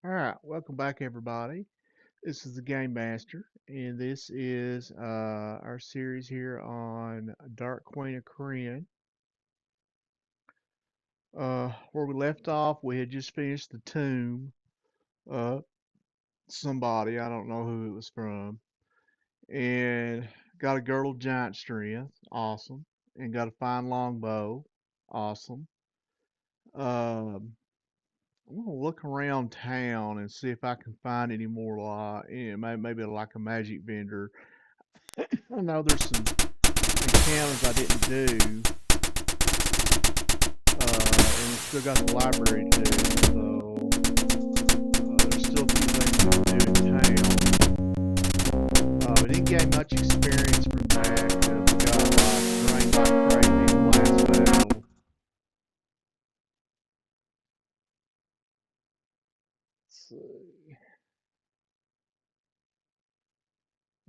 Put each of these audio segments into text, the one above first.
All right, welcome back, everybody. This is the Game Master, and this is our series here on Dark Queen of Krynn. Where we left off, we had just finished the tomb. Uh, Somebody, I don't know who it was from, and got a girdle of giant strength, awesome, and got a fine longbow, awesome. Um, I'm gonna look around town and see if I can find any more maybe like a magic vendor. I know there's some encounters I didn't do, and we still got the library to do, so there's still a few things we can do in town. We didn't gain much experience from that because we got like drained like crazy in the last battle. Let's see.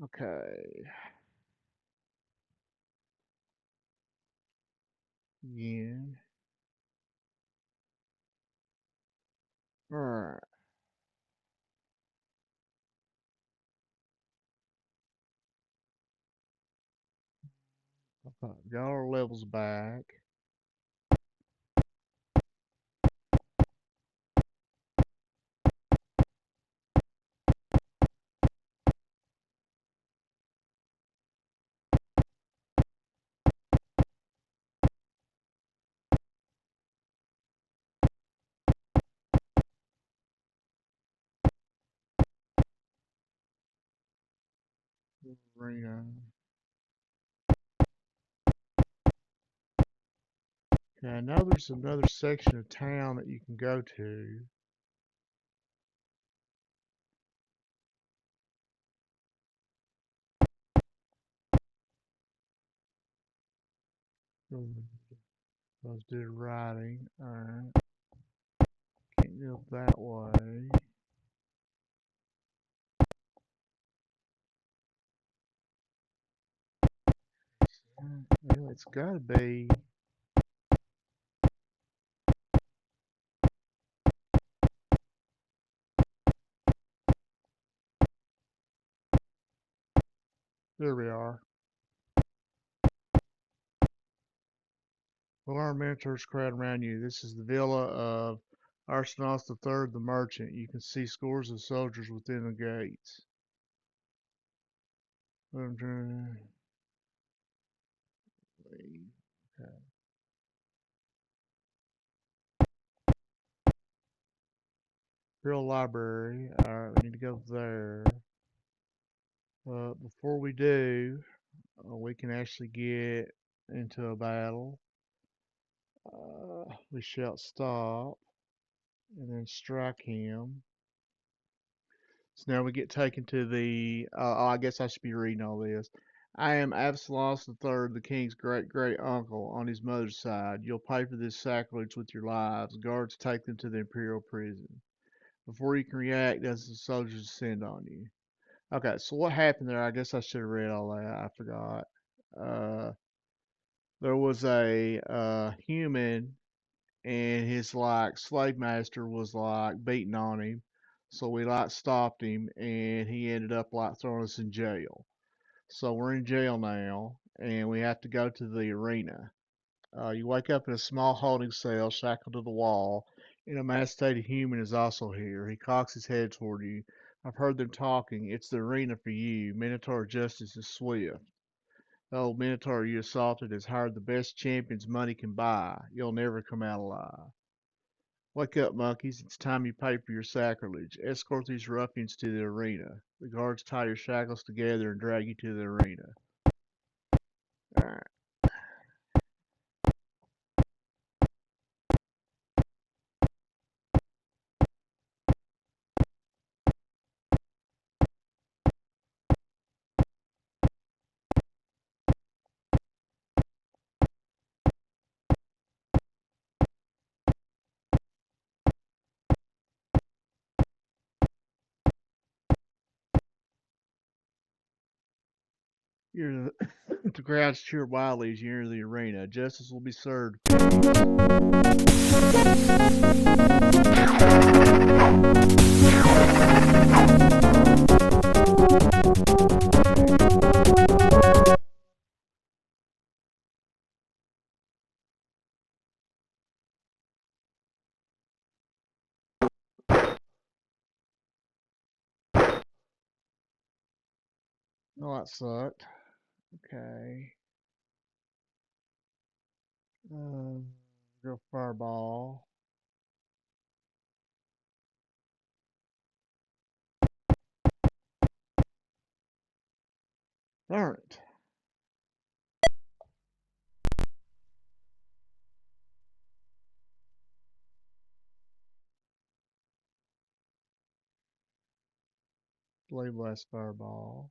Okay. Again. Alright. Okay. Got our levels back. Arena. Okay, I know there's another section of town that you can go to. Let's do the riding. Alright. Can't go that way. Well, it's gotta be. There we are. Well, our mentors crowd around you. This is the villa of Arsenaus III the merchant. You can see scores of soldiers within the gates. Okay. Real library. Alright, we need to go there. Before we do, we can actually get into a battle. We shall stop and then strike him. So now we get taken to the. I guess I should be reading all this. I am Absalom III, the king's great great uncle on his mother's side. You'll pay for this sacrilege with your lives. Guards take them to the imperial prison. Before you can react, as the soldiers descend on you. Okay, so what happened there? I guess I should have read all that. I forgot. Uh, there was a human and his like slave master was like beating on him. So we like stopped him and he ended up like throwing us in jail. So we're in jail now and we have to go to the arena. You wake up in a small holding cell shackled to the wall. An emaciated human is also here. He cocks his head toward you. I've heard them talking. It's the arena for you. Minotaur justice is swift. The old Minotaur you assaulted has hired the best champions money can buy. You'll never come out alive. Wake up, monkeys. It's time you pay for your sacrilege. Escort these ruffians to the arena. The guards tie your shackles together and drag you to the arena. Alright. You're the crowds cheer wildly as you enter the arena. Justice will be served. Peace. Oh, that sucked. Okay. Go fireball. Darn it. Blade blast fireball.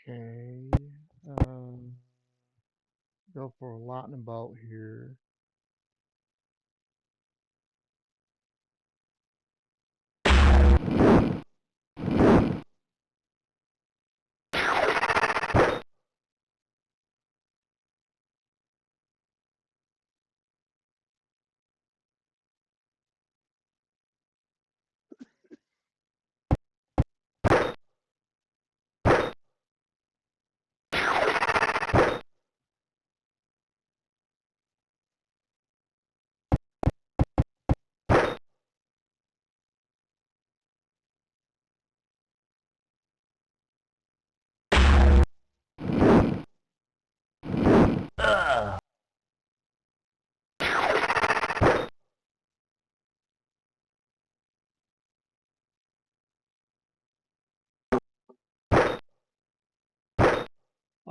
Okay. Um, Go for a lightning bolt here.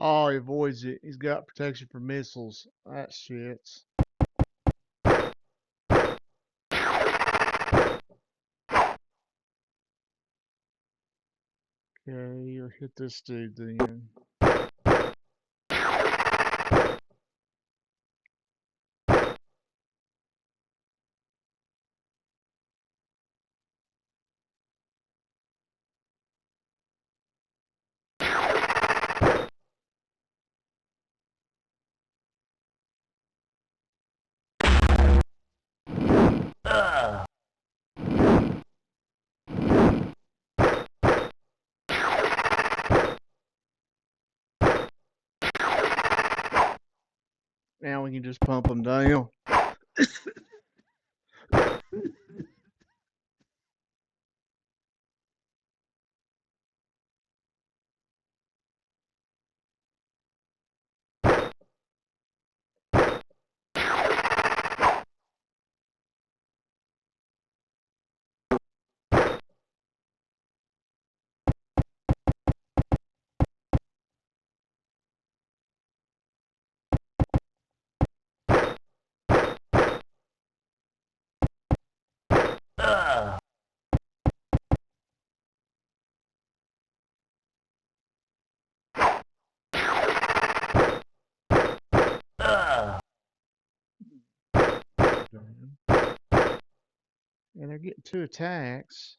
Oh, he avoids it. He's got protection for missiles. That shits. Okay, you'll hit this dude then. Now we can just pump him down. And they're getting two attacks.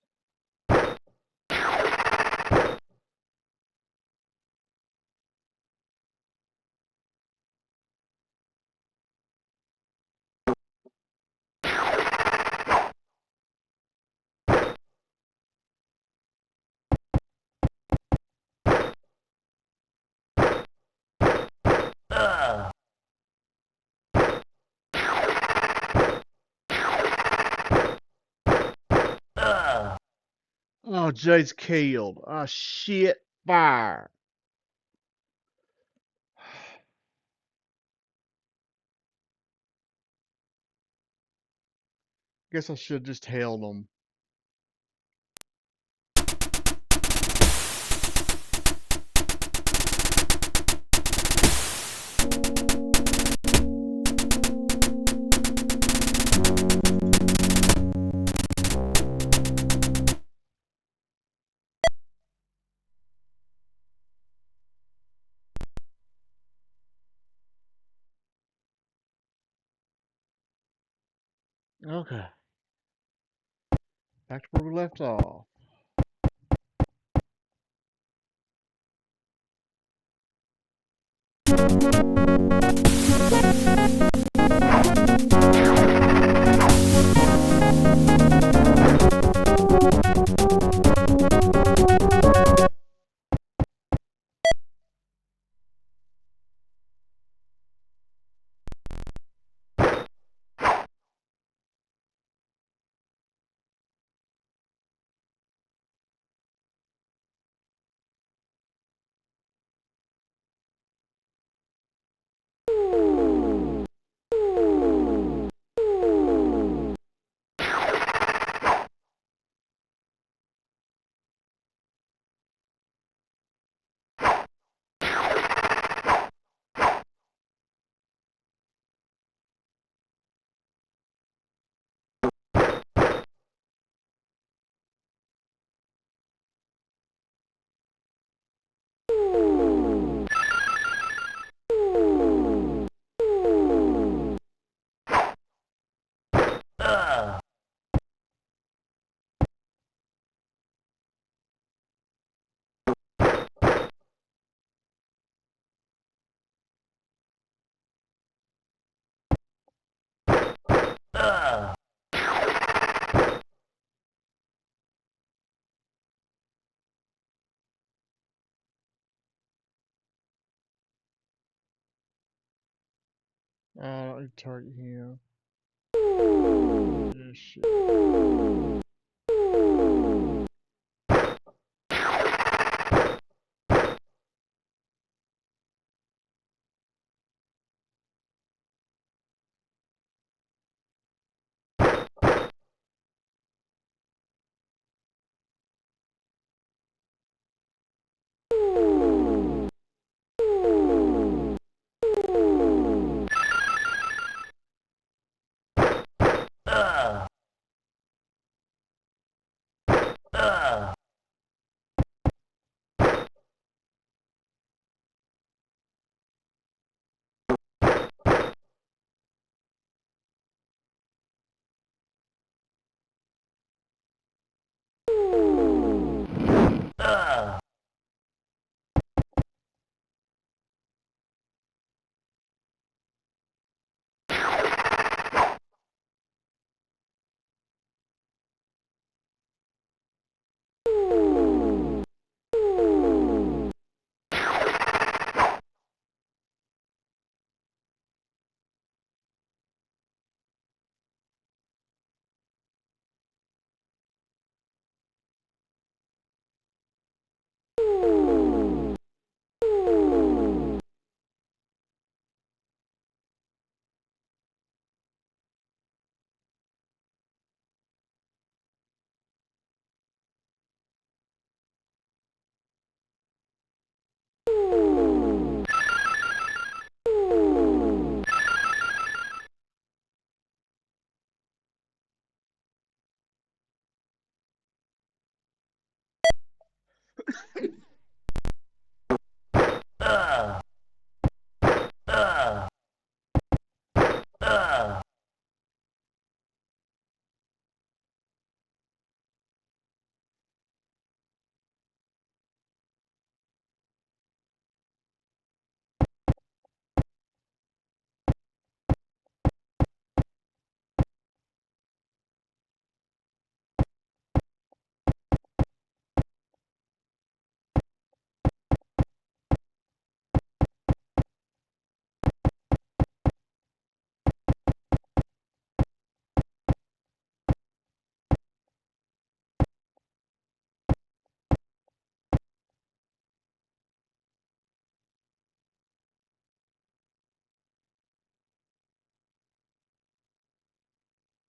Oh, Jay's killed. Oh, shit. Fire. Guess I should have just held him. Okay, back to where we left off. Target him. Yeah, shit.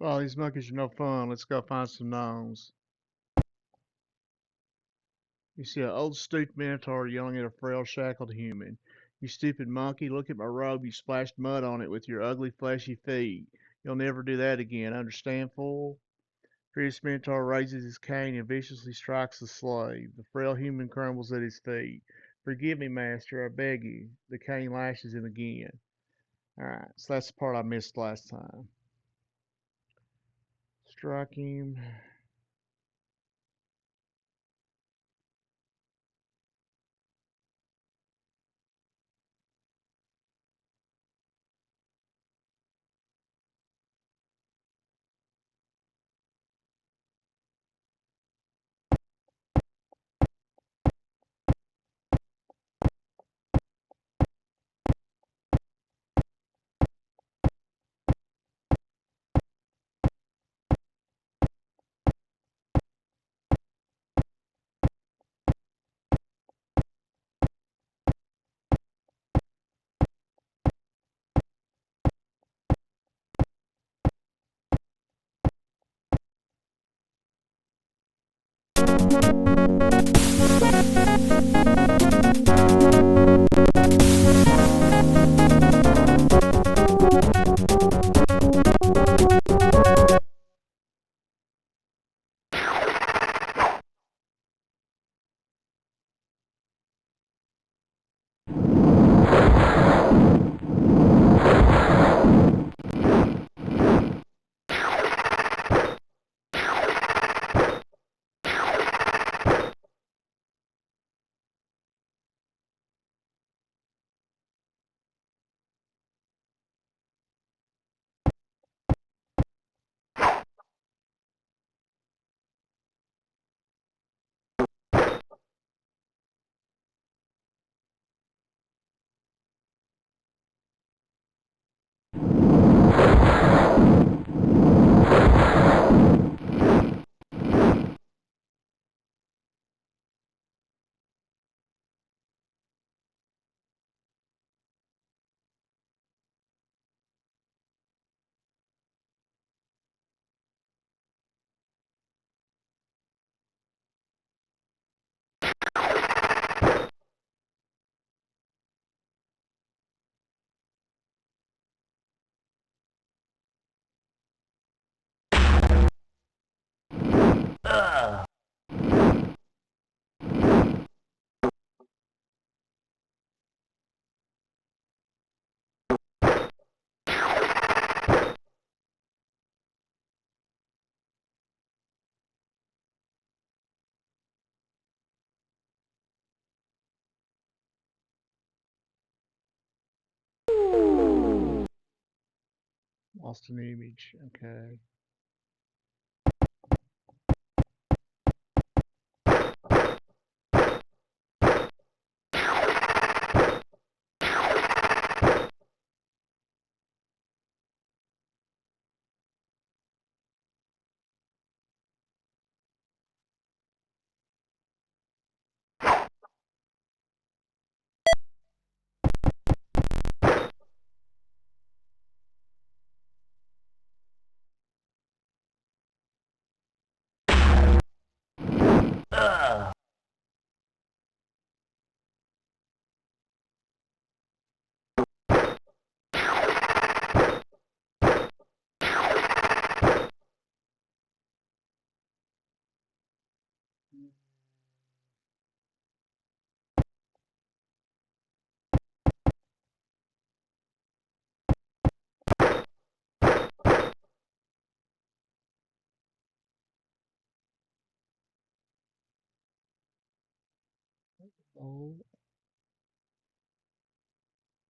Oh, these monkeys are no fun. Let's go find some gnomes. You see an old stooped minotaur yelling at a frail shackled human. You stupid monkey, look at my robe. You splashed mud on it with your ugly fleshy feet. You'll never do that again. Understand, fool? Furious Minotaur raises his cane and viciously strikes the slave. The frail human crumbles at his feet. Forgive me, master, I beg you. The cane lashes him again. Alright, so that's the part I missed last time. Strike him. Lost an image. Okay. Oh.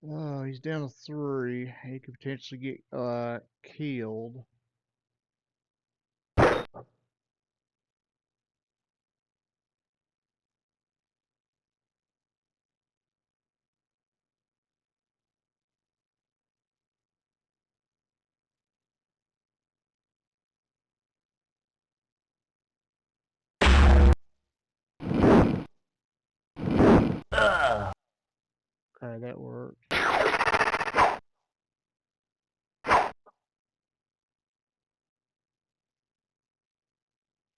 Oh, he's down to 3. He could potentially get killed. Okay, that worked.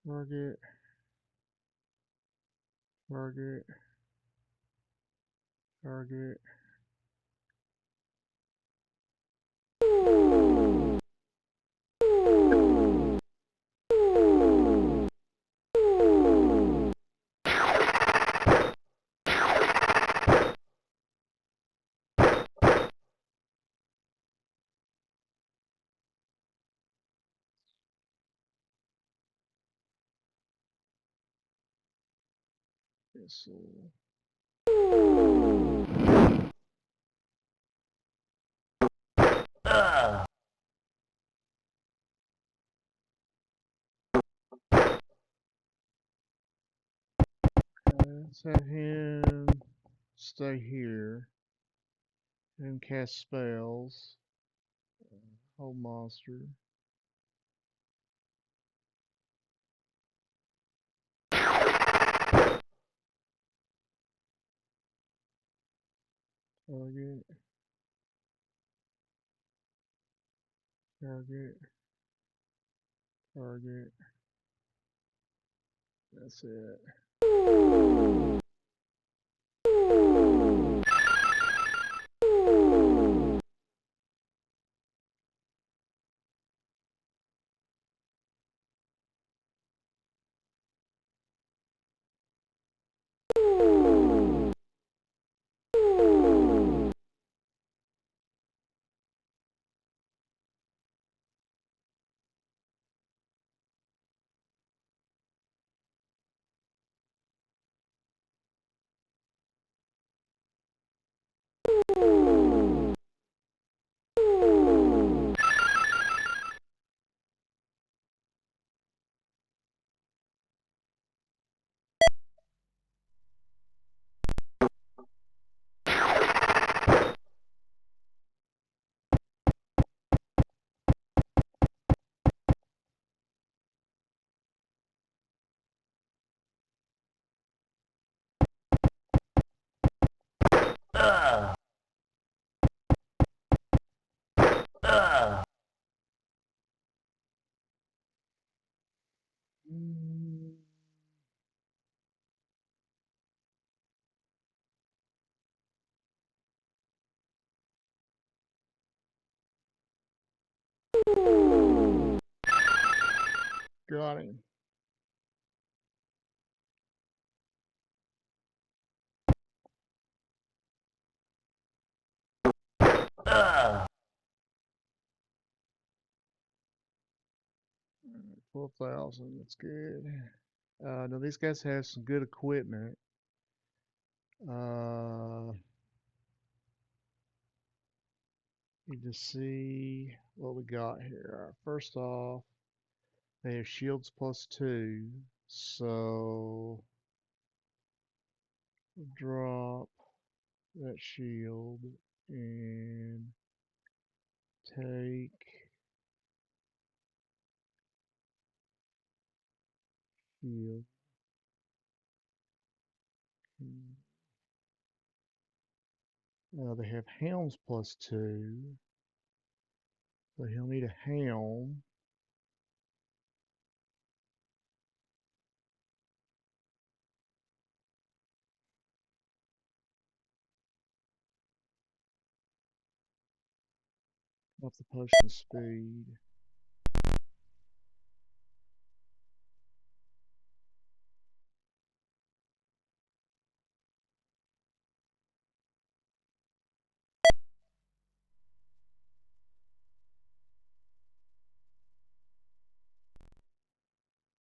Target, target, target. Missile. Let's have him stay here and cast spells. Hold monster. Target. Target. Target. That's it. Got him. Uh. 12,000. That's good. Now these guys have some good equipment. Need to see what we got here. First off, they have shields +2, so we'll drop that shield and take shield. They have helms +2, so he'll need a helm. Off the potion speed.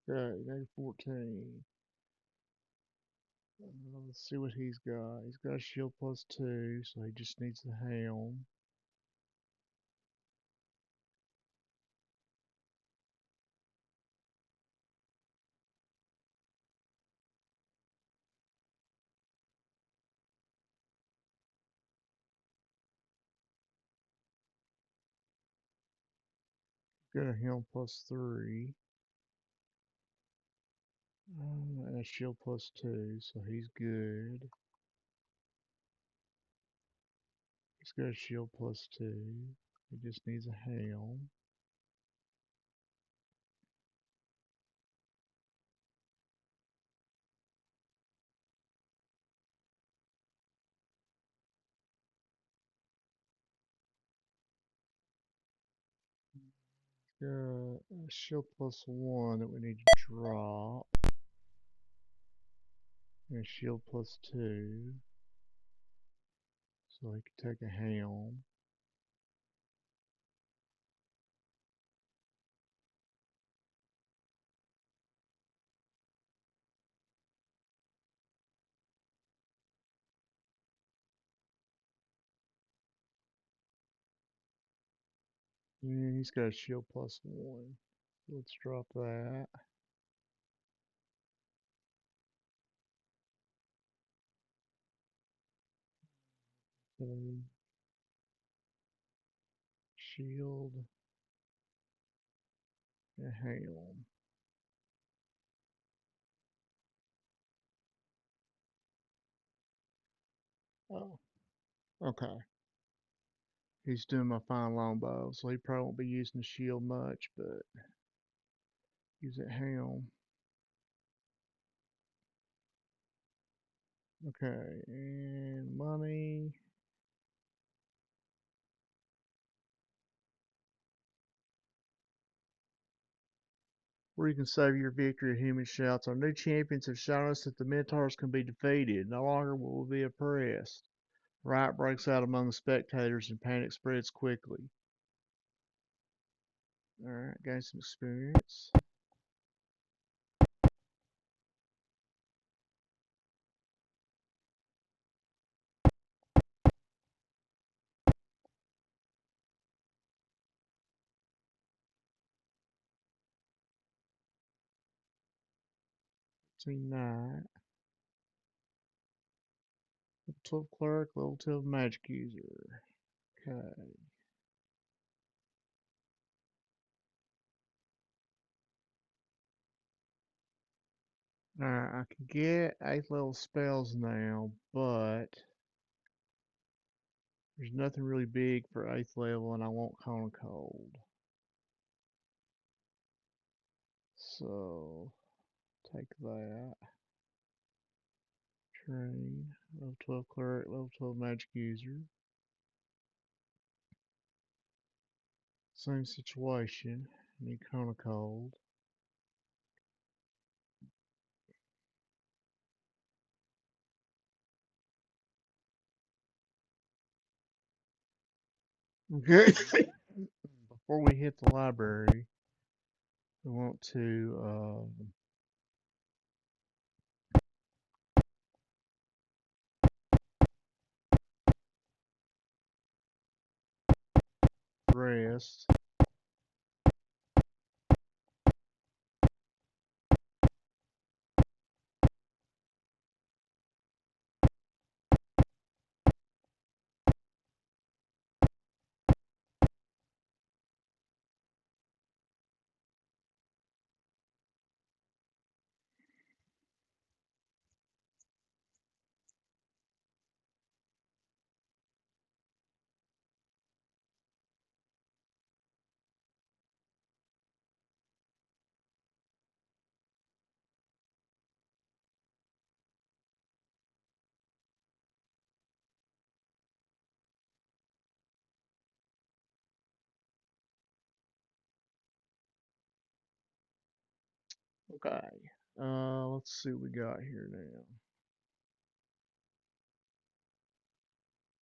Okay, -14. Let's see what he's got. He's got a shield +2, so he just needs the helm. Got a helm +3. And a shield +2, so he's good. He's got a shield +2. He just needs a helm. Got a shield +1 that we need to drop. And a shield +2. So he can take a helm. And he's got a shield +1. Let's drop that. Shield and helm. Oh, okay. He's doing my fine longbow, so he probably won't be using the shield much, but use that helm. Okay, and money. Where you can save your victory, human shouts. Our new champions have shown us that the Minotaurs can be defeated. No longer will we be oppressed. Riot breaks out among the spectators and panic spreads quickly. Alright, gain some experience. Team Knight. Level 12 Cleric, level 12 Magic User. Okay. Alright, I can get 8th level spells now, but there's nothing really big for 8th level, and I want Cone of Cold. So, take that. Train, level 12 Cleric, level 12 Magic User. Same situation. Need Cone of Cold. Okay. Before we hit the library, we want to rest. Okay. Let's see what we got here now.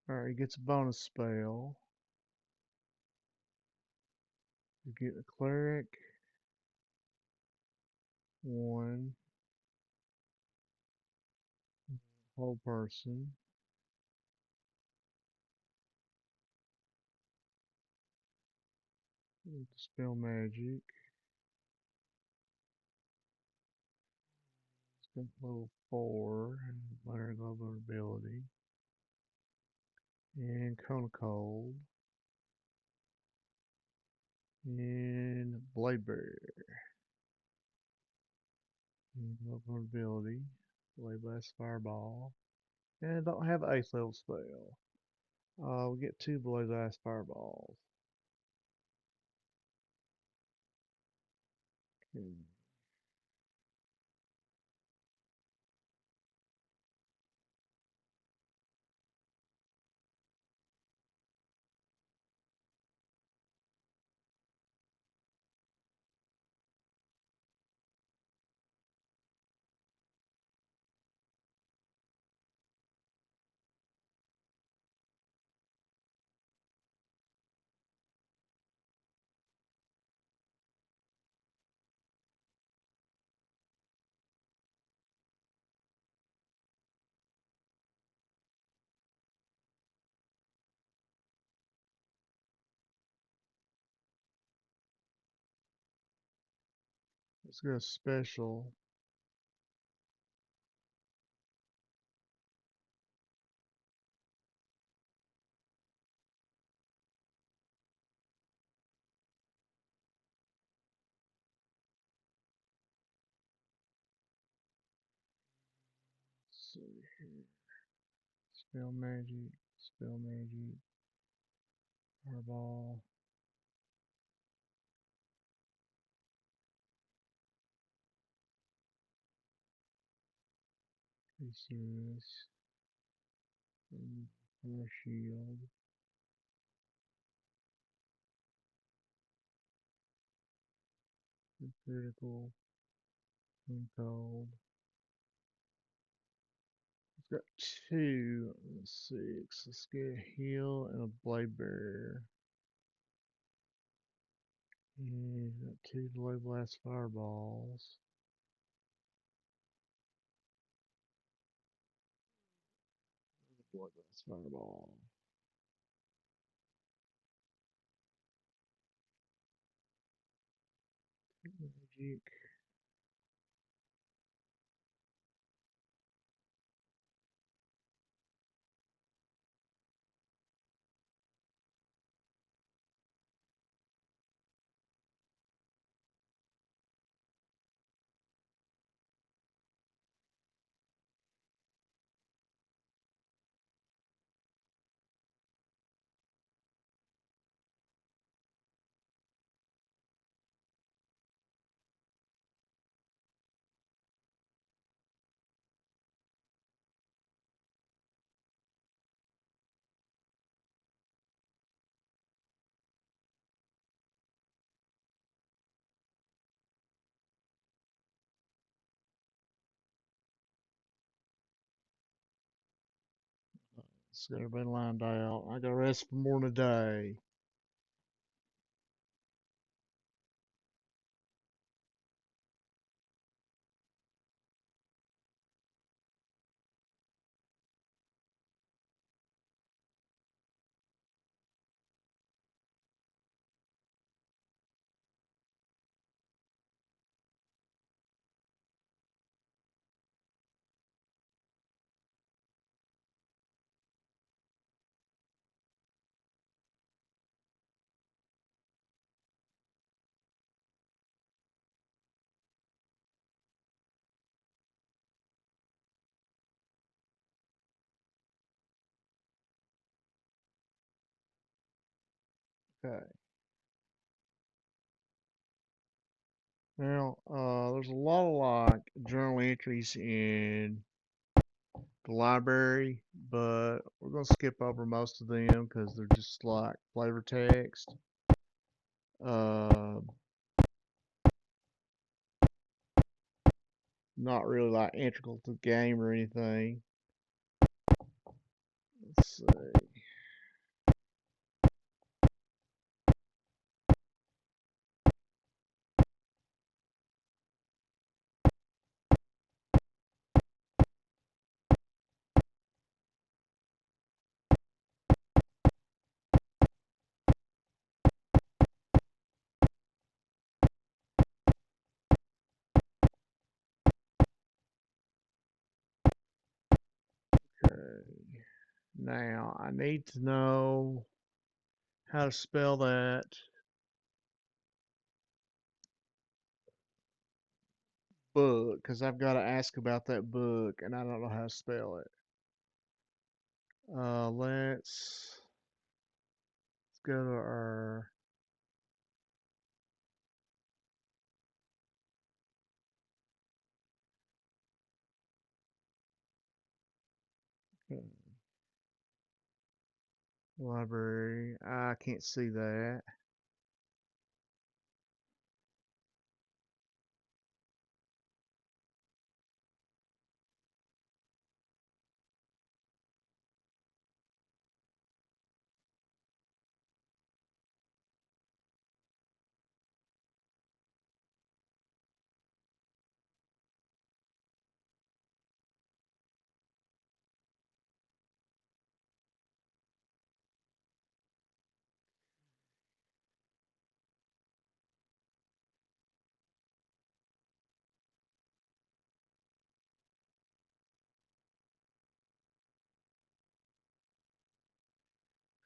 Alright, he gets a bonus spell. You get a cleric, 1, whole person. Spell magic. It's got level 4, and minor global ability. And Cone of Cold. And Blade Bear. And vulnerability. Blade Blast Fireball. And I don't have an 8th level spell. We get 2 Blade Blast Fireballs. Okay. Let's go special. Let's see here. Spell magic. Spell magic. Fireball. Pieces. Fire shield. Critical. Cold. It's got two. Let's see. Let's get a heal and a blade bear. And got two delayed blast fireballs. Delayed blast fireball. Magic. Let's get everybody lined out. I got rest for more today. Okay. Now, there's a lot of like journal entries in the library, but we're gonna skip over most of them because they're just like flavor text. Uh, Not really like integral to the game or anything. Let's see. Okay. Now I need to know how to spell that book because I've got to ask about that book and I don't know how to spell it. Let's go to our. Library. I can't see that.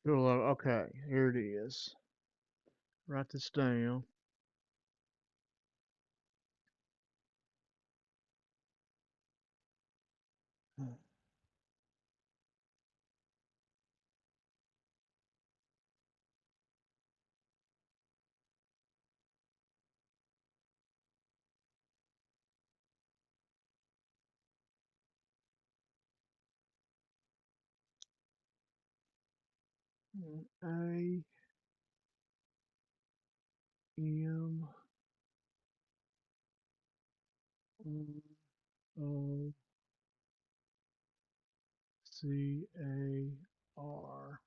Okay, here it is. Write this down. Amor.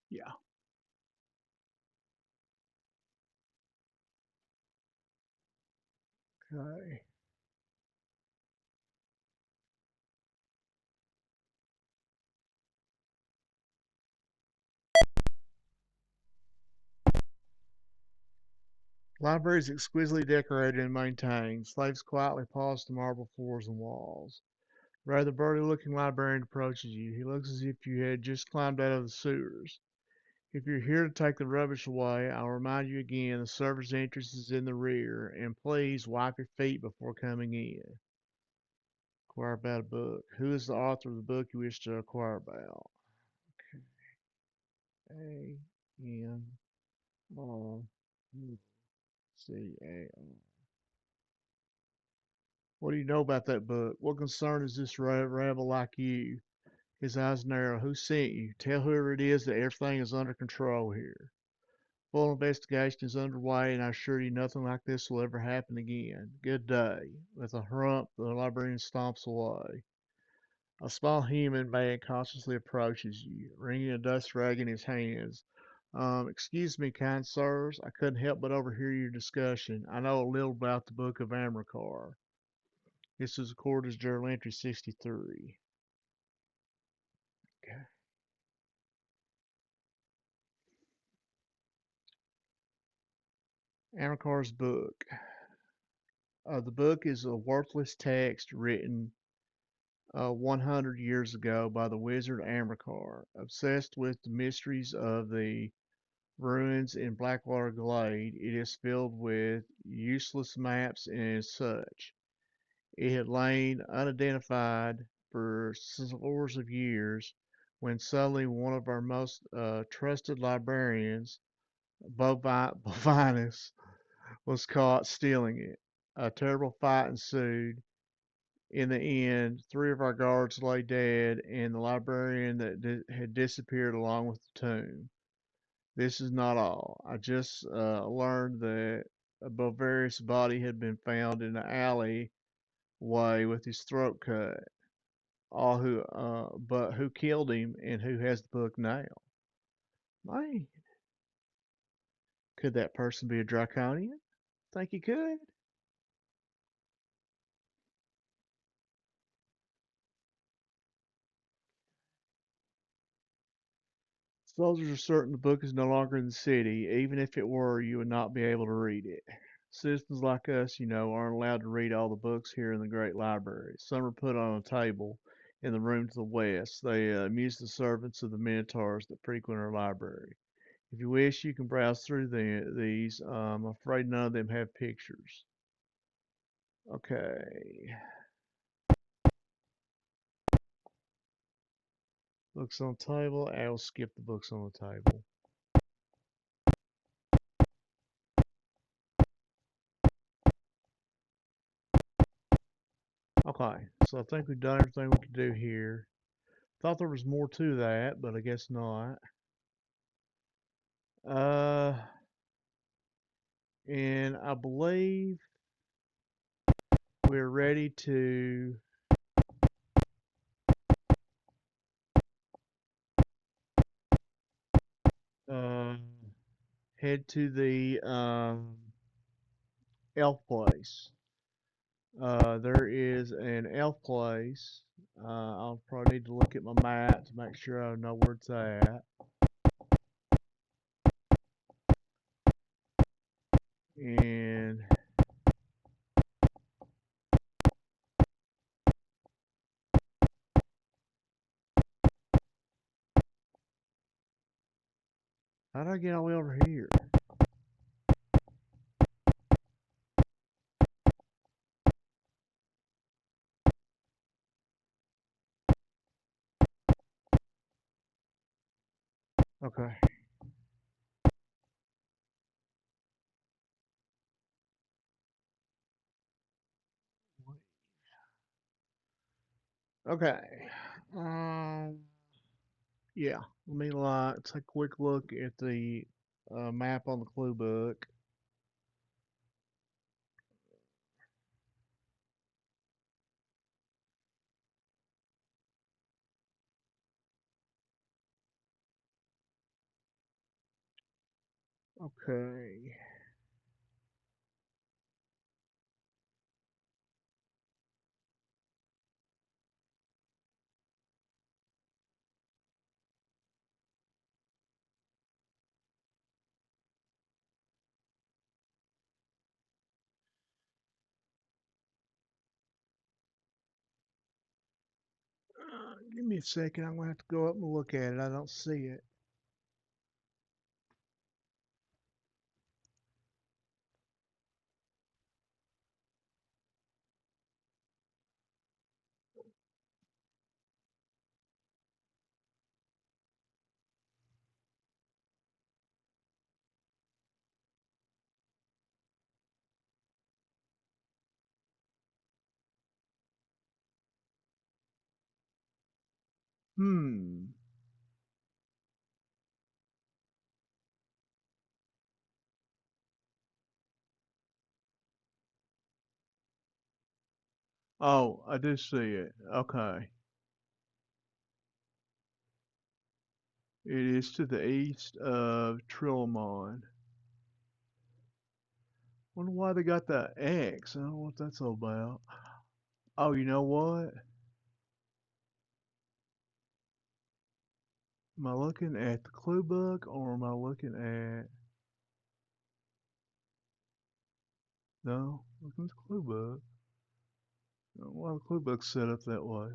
Yeah. Okay. Library is exquisitely decorated and maintained. Slaves quietly polish the marble floors and walls. Rather burly-looking librarian approaches you. He looks as if you had just climbed out of the sewers. If you're here to take the rubbish away, I'll remind you again the servants' entrance is in the rear, and please wipe your feet before coming in. Inquire about a book. Who is the author of the book you wish to inquire about? Amor. What do you know about that book? What concern is this rabble like you? His eyes narrow. Who sent you? Tell whoever it is that everything is under control here. Full investigation is underway, and I assure you nothing like this will ever happen again. Good day. With a hump, the librarian stomps away. A small human man cautiously approaches you, wringing a dust rag in his hands. Excuse me, kind sirs, I couldn't help but overhear your discussion. I know a little about the Book of Amrikar. This is recorded as Journal Entry 63. Okay. Amrikar's book. The book is a worthless text written 100 years ago by the wizard Amrikar. Obsessed with the mysteries of the ruins in Blackwater Glade, it is filled with useless maps and such. It had lain unidentified for scores of years when suddenly one of our most trusted librarians, Bovinus, was caught stealing it. A terrible fight ensued. In the end, three of our guards lay dead, and the librarian that had disappeared along with the tomb. This is not all. I just learned that a Bavarius body had been found in an alley way with his throat cut. But who killed him and who has the book now? Man, could that person be a Draconian? Think he could? Soldiers are certain the book is no longer in the city. Even if it were, you would not be able to read it. Citizens like us, aren't allowed to read all the books here in the great library. Some are put on a table in the room to the west. They amuse the servants of the minotaurs that frequent our library. If you wish, you can browse through these. I'm afraid none of them have pictures. Okay. Books on table. I'll skip the books on the table. Okay, so I think we've done everything we could do here. Thought there was more to that, but I guess not. Uh, and I believe we're ready to uh, head to the elf place. There is an elf place. I'll probably need to look at my map to make sure I know where it's at. And How did I get all the way over here? Okay. Okay. Um. Yeah. Let me take a quick look at the map on the clue book. Okay. Give me a second. I'm gonna have to go up and look at it. I don't see it. Hmm. Oh, I do see it. Okay. It is to the east of Trillamon. Wonder why they got that X. I don't know what that's all about. Oh, you know what? Am I looking at the clue book or am I looking at no? Looking at the clue book. I don't know why the clue book's set up that way.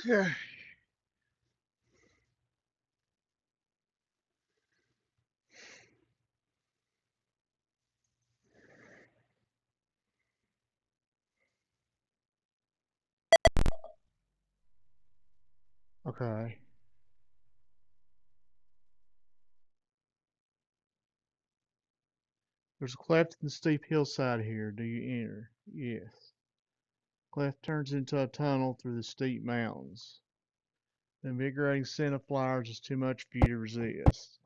Okay. Okay. There's a cleft in the steep hillside here. Do you enter? Yes. Cleft turns into a tunnel through the steep mountains. The invigorating scent of flowers is too much for you to resist.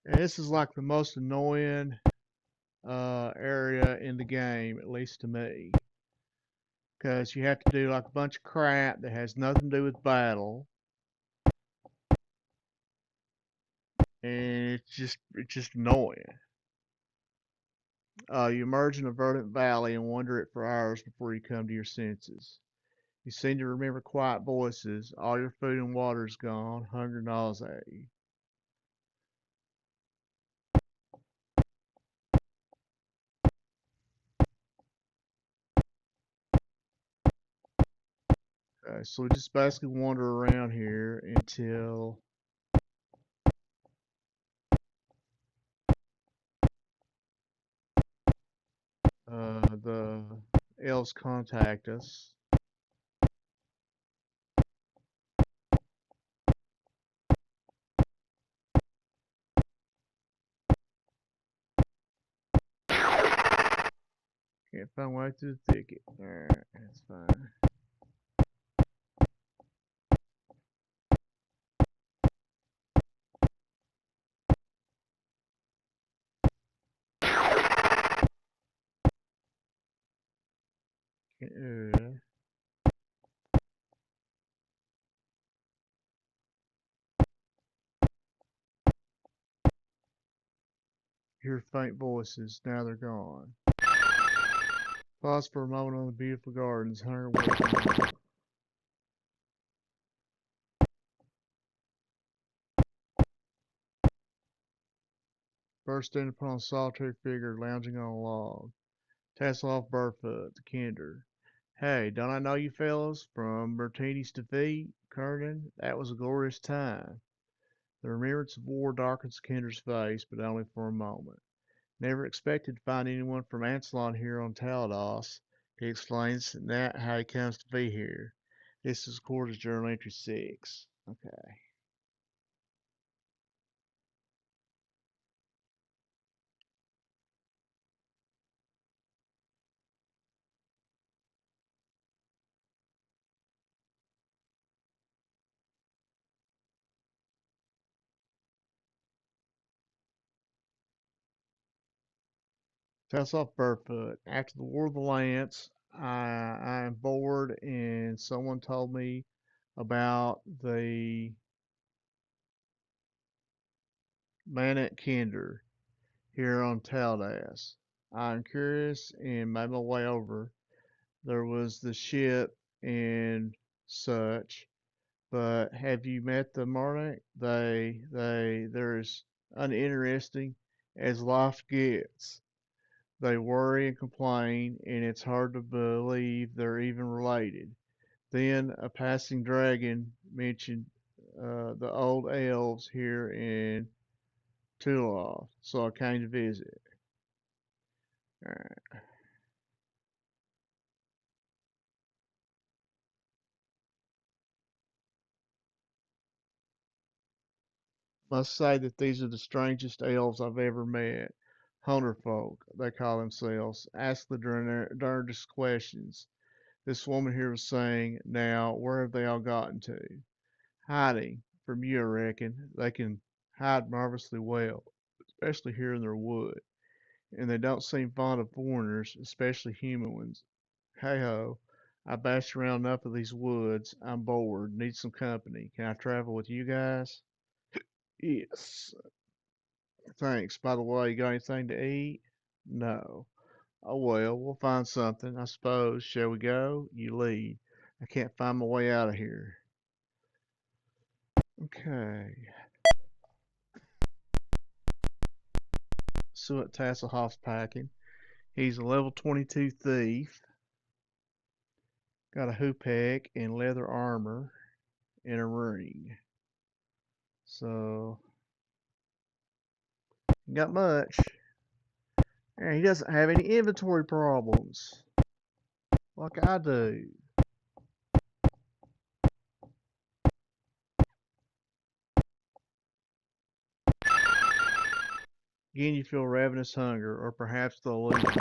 And this is like the most annoying area in the game, at least to me, because you have to do like a bunch of crap that has nothing to do with battle, and it's just annoying. You emerge in a verdant valley and wander it for hours before you come to your senses. You seem to remember quiet voices. All your food and water is gone. Hunger gnaws at you. So we just basically wander around here until the elves contact us. Can't find my way through the thicket. Alright, that's fine. Can't, hear faint voices. Now they're gone. Pause for a moment on the beautiful gardens. Hunger wakes. Burst in upon a solitary figure lounging on a log. Tasselhoff Burfoot, the Kinder. Hey, don't I know you fellas from Bertini's defeat? Kernan, that was a glorious time. The remembrance of war darkens Kinder's face, but only for a moment. Never expected to find anyone from Ancelon here on Talados, he explains, and that's how he comes to be here. This is, of course, Journal Entry 6. Okay. That's off Burfoot. After the War of the Lance, I am bored, and someone told me about the Manet Kinder here on Taldas. I'm curious and made my way over. There was the ship and such, but have you met the Marnik? They're as uninteresting as life gets. They worry and complain, and it's hard to believe they're even related. Then a passing dragon mentioned the old elves here in Tuloff, so I came to visit. I must say that these are the strangest elves I've ever met. Hudderfolk, they call themselves. Ask the darndest questions. This woman here was saying, now, where have they all gotten to? Hiding. From you, I reckon. They can hide marvelously well, especially here in their wood. And they don't seem fond of foreigners, especially human ones. Hey ho, I bashed around enough of these woods. I'm bored. Need some company. Can I travel with you guys? Yes. Thanks. By the way, you got anything to eat? No. Oh well, we'll find something, I suppose. Shall we go? You lead. I can't find my way out of here. Okay. See what Tasselhoff's packing. He's a level 22 thief. Got a hoopek and leather armor and a ring. So, got much. And he doesn't have any inventory problems like I do. Again, you feel ravenous hunger, or perhaps the illusion.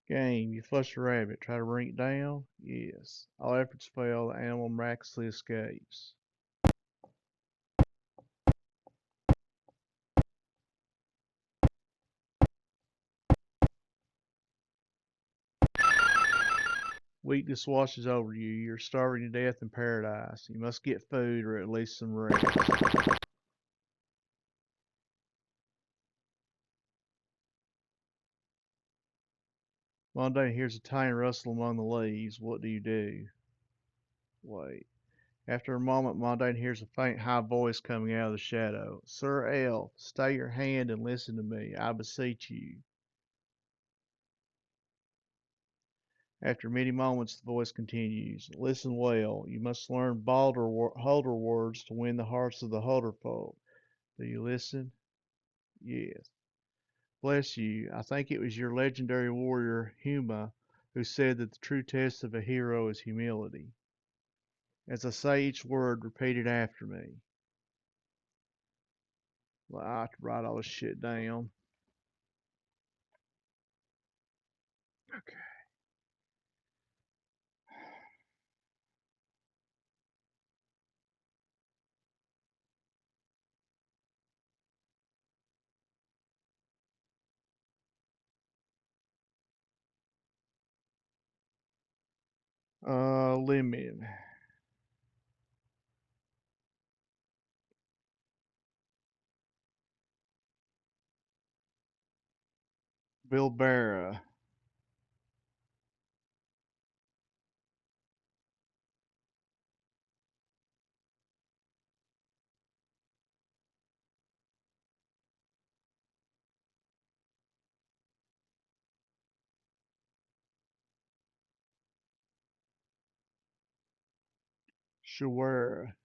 Game, you flush a rabbit. Try to bring it down? Yes. All efforts fail. The animal miraculously escapes. Weakness washes over you. You're starving to death in paradise. You must get food or at least some rest. Monday hears a tiny rustle among the leaves. What do you do? Wait. After a moment, Mondane hears a faint, high voice coming out of the shadow. Sir Elf, stay your hand and listen to me, I beseech you. After many moments, the voice continues. Listen well. You must learn Holder words to win the hearts of the Holder folk. Do you listen? Yes. Bless you. I think it was your legendary warrior, Huma, who said that the true test of a hero is humility. As I say each word, repeat it after me. Well, I have to write all this shit down. Okay. Lemon. Bilbera. Sure.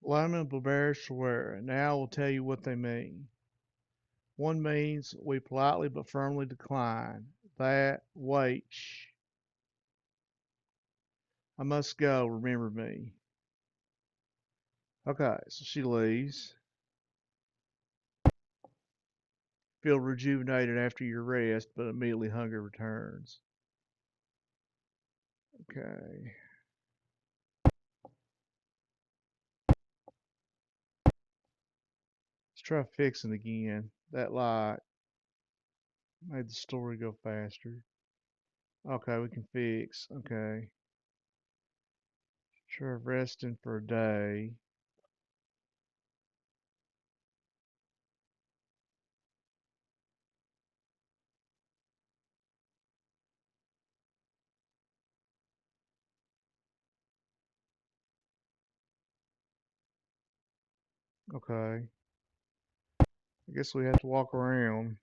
Lyman Blueberry swear. Now I will tell you what they mean. One means we politely but firmly decline. That, wait, shh. I must go, remember me. Okay, so she leaves. Feel rejuvenated after your rest, but immediately hunger returns. Okay, let's try fixing again. That light made the story go faster. Okay, we can fix. Okay, try resting for a day. Okay, I guess we have to walk around.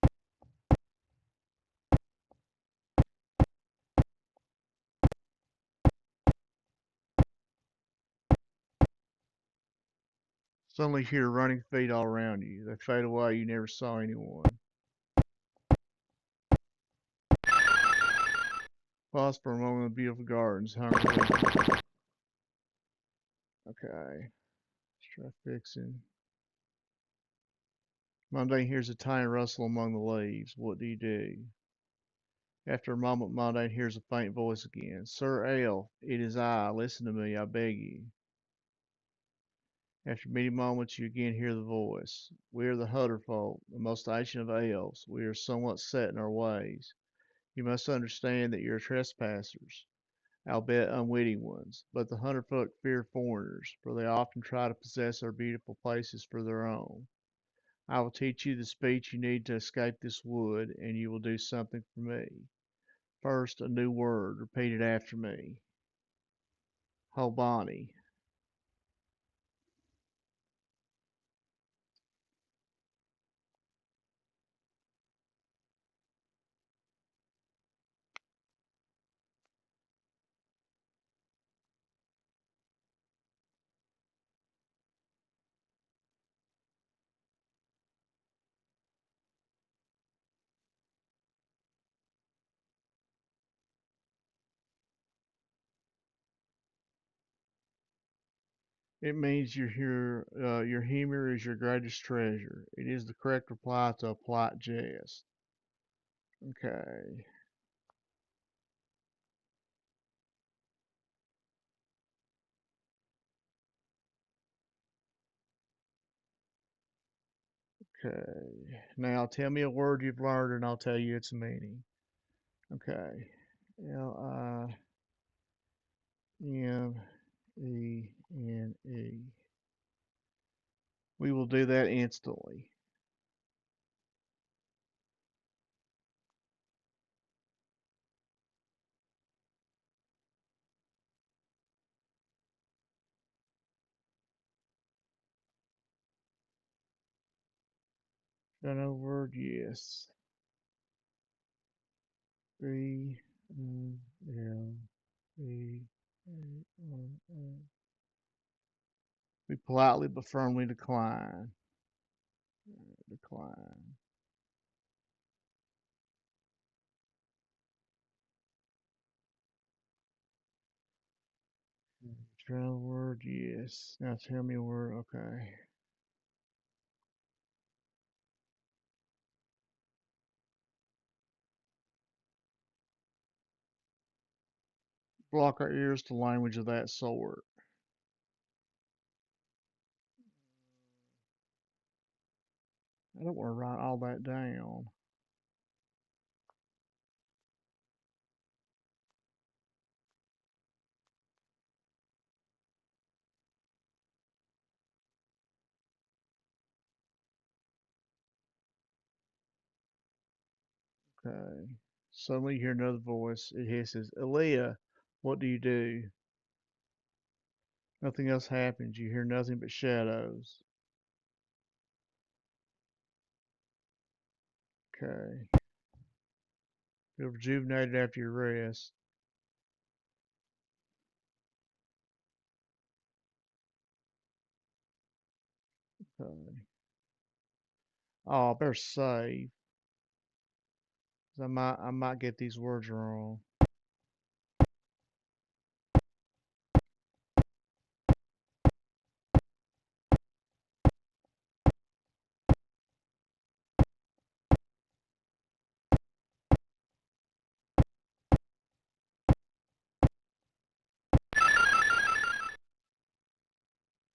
Suddenly hear running feet all around you. They fade away. You never saw anyone. Pause for a moment in the beautiful gardens. Hungry. Okay. Let's try fixing. Monday hears a tiny rustle among the leaves. What do you do? After a moment, Monday hears a faint voice again. Sir Ale, it is I. Listen to me, I beg you. After many moments, you again hear the voice. We are the hudderfolk, the most ancient of elves. We are somewhat set in our ways. You must understand that you are trespassers, albeit unwitting ones. But the hunter-folk fear foreigners, for they often try to possess our beautiful places for their own. I will teach you the speech you need to escape this wood, and you will do something for me. First, a new word. Repeat it after me. Hobani. It means your humor is your greatest treasure. It is the correct reply to a polite jest. Okay. Okay. Now tell me a word you've learned and I'll tell you its meaning. Okay. Limene. We will do that instantly. Another word, yes. B L E A. We politely but firmly decline. Decline. Try a word, yes. Now tell me a word, okay. Block our ears to language of that sort. I don't want to write all that down. Okay. Suddenly you hear another voice. It hisses, Aaliyah, what do you do? Nothing else happens. You hear nothing but shadows. Okay. Feel rejuvenated after your rest. Okay. Oh, I better save. 'Cause I might get these words wrong.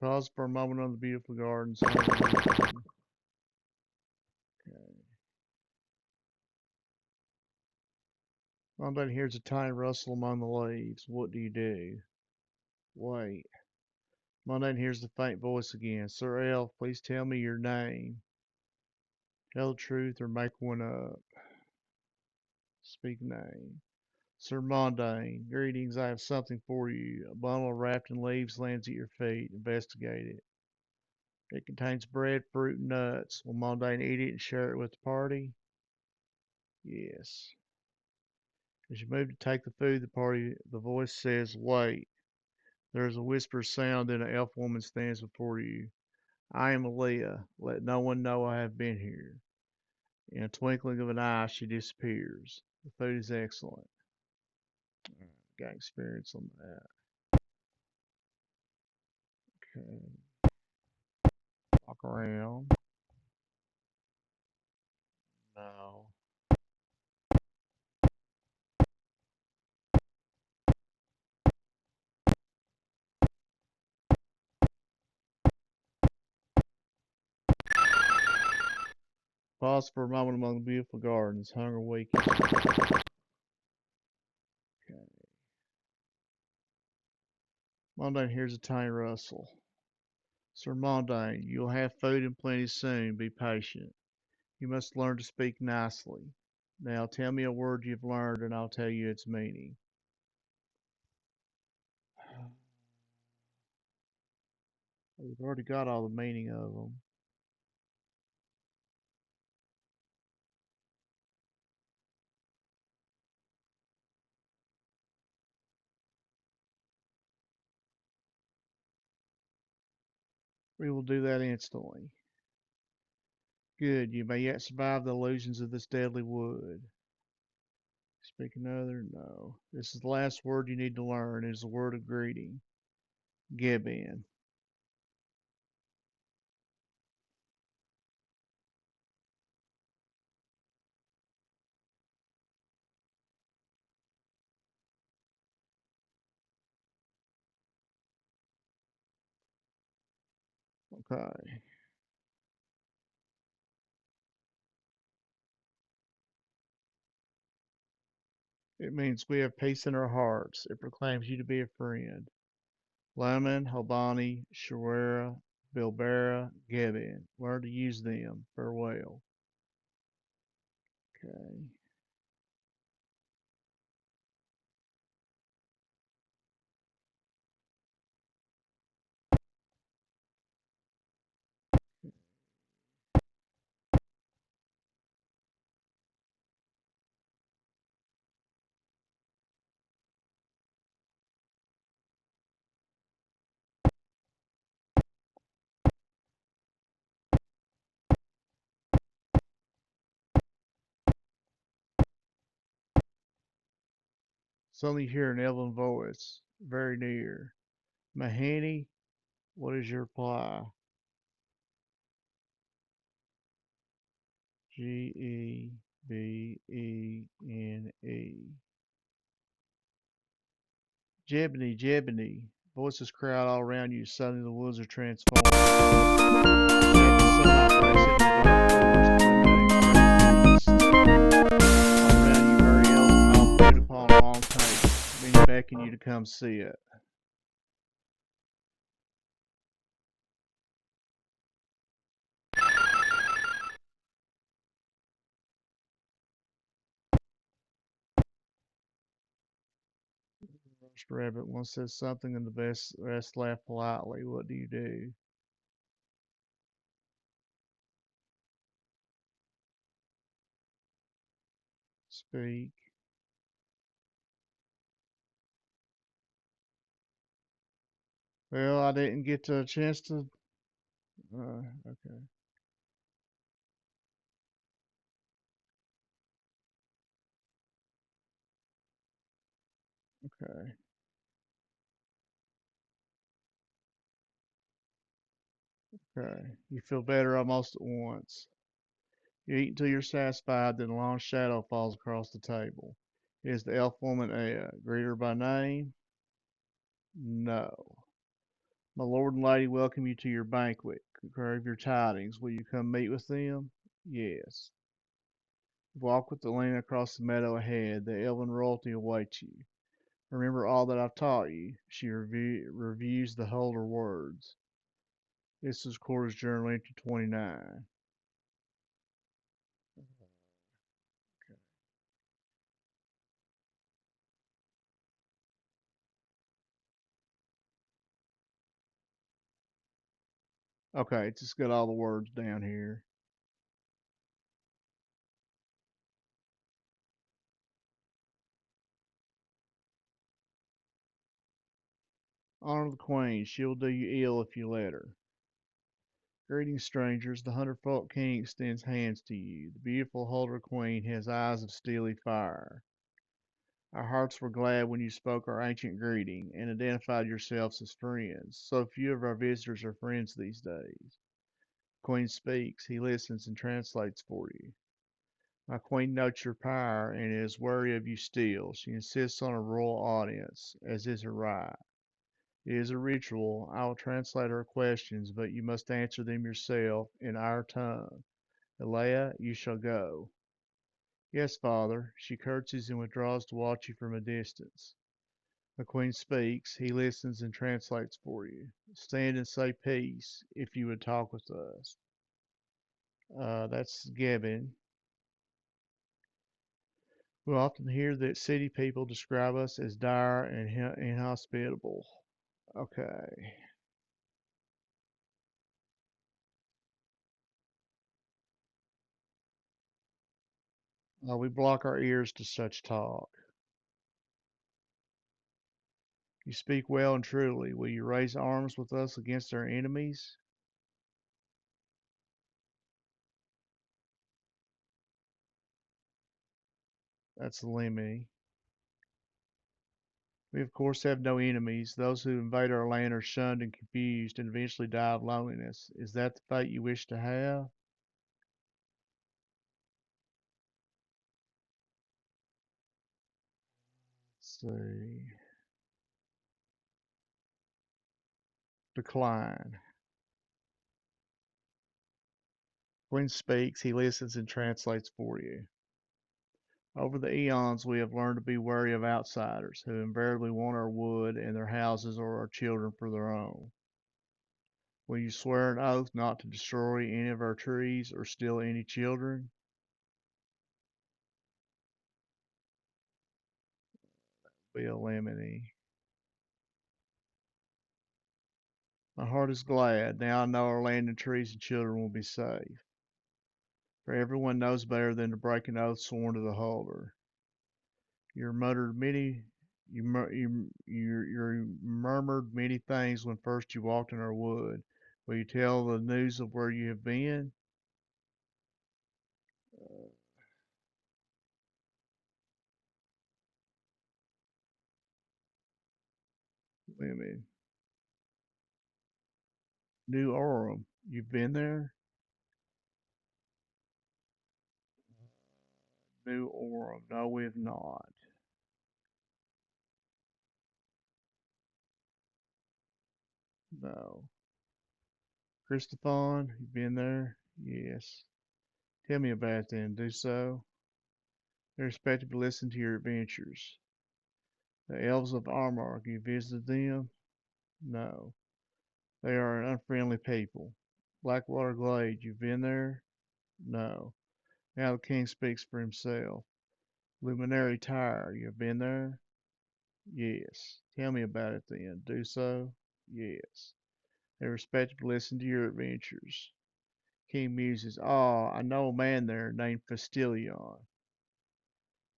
Pause for a moment on the beautiful gardens. Okay. Monday hears a tiny rustle among the leaves. What do you do? Wait. Monday hears the faint voice again. Sir Elf, please tell me your name. Tell the truth or make one up. Speak name. Sir Mondane, greetings. I have something for you. A bundle wrapped in leaves lands at your feet. Investigate it. It contains bread, fruit, and nuts. Will Mondane eat it and share it with the party? Yes. As you move to take the food, the voice says, wait. There is a whisper sound, and an elf woman stands before you. I am Aaliyah. Let no one know I have been here. In a twinkling of an eye, she disappears. The food is excellent. Got experience on that. Okay. Walk around. No. Pause for a moment among the beautiful gardens. Hunger weakens. Okay. Mondane hears a tiny rustle. Sir Mondane, you'll have food and plenty soon. Be patient. You must learn to speak nicely. Now tell me a word you've learned and I'll tell you its meaning. We've already got all the meaning of them. We will do that instantly. Good. You may yet survive the illusions of this deadly wood. Speak another? No. This is the last word you need to learn. It is a word of greeting. Gibbon. Okay. It means we have peace in our hearts. It proclaims you to be a friend. Laman, Hobani, Shawera, Bilbera, Gibbon. Learn to use them. Farewell. Okay. Suddenly you hear an elven voice, very near. Mahani, what is your reply? Gebene. Jebony, Jebony. Voices cry out all around you. Suddenly the woods are transformed. Sunlight breaks into the dark forest. The moon breaks east. All around you, very elves pile food upon long tables. Many beckon you to come see it. First rabbit one says something and the rest laugh politely. What do you do? Speak. Well, I didn't get a chance to. Okay, okay, okay. You feel better almost at once. You eat until you're satisfied, then a long shadow falls across the table. It is the elf woman Greet her by name? No. My lord and lady welcome you to your banquet. Crave your tidings. Will you come meet with them? Yes. Walk with the lane across the meadow ahead. The elven royalty awaits you. Remember all that I've taught you. She reviews the holder words. This is Cora's journal entry 29. Okay, just got all the words down here. Honor the queen. She'll do you ill if you let her. Greetings, strangers. The hudderfolk king extends hands to you. The beautiful holder queen has eyes of steely fire. Our hearts were glad when you spoke our ancient greeting and identified yourselves as friends. So few of our visitors are friends these days. Queen speaks. He listens and translates for you. My queen notes your power and is wary of you still. She insists on a royal audience, as is her right. It is a ritual. I will translate her questions, but you must answer them yourself in our tongue. Alea, you shall go. Yes, father. She curtsies and withdraws to watch you from a distance. The queen speaks. He listens and translates for you. Stand and say peace if you would talk with us. That's Gibbon. We often hear that city people describe us as dire and inhospitable. Okay. We block our ears to such talk. You speak well and truly. Will you raise arms with us against our enemies? That's Lemmy. We, of course, have no enemies. Those who invade our land are shunned and confused and eventually die of loneliness. Is that the fate you wish to have? Let's see. Decline. When speaks, he listens and translates for you. Over the eons, we have learned to be wary of outsiders who invariably want our wood and their houses or our children for their own. Will you swear an oath not to destroy any of our trees or steal any children? Be a lemony. My heart is glad. Now I know our land and trees and children will be safe. For everyone knows better than to break an oath sworn to the holder. You muttered many you murmured many things when first you walked in our wood. Will you tell the news of where you have been? Women. New Orem. You've been there? New Orem. No, we have not. No. Christophon, you've been there? Yes. Tell me about it then. Do so. They're expected to listen to your adventures. The elves of Armark, you visited them? No. They are an unfriendly people. Blackwater Glade, you've been there? No. Now the king speaks for himself. Luminary Tower, you've been there? Yes. Tell me about it then. Do so? Yes. They respect to listen to your adventures. King muses, ah, I know a man there named Fastilion.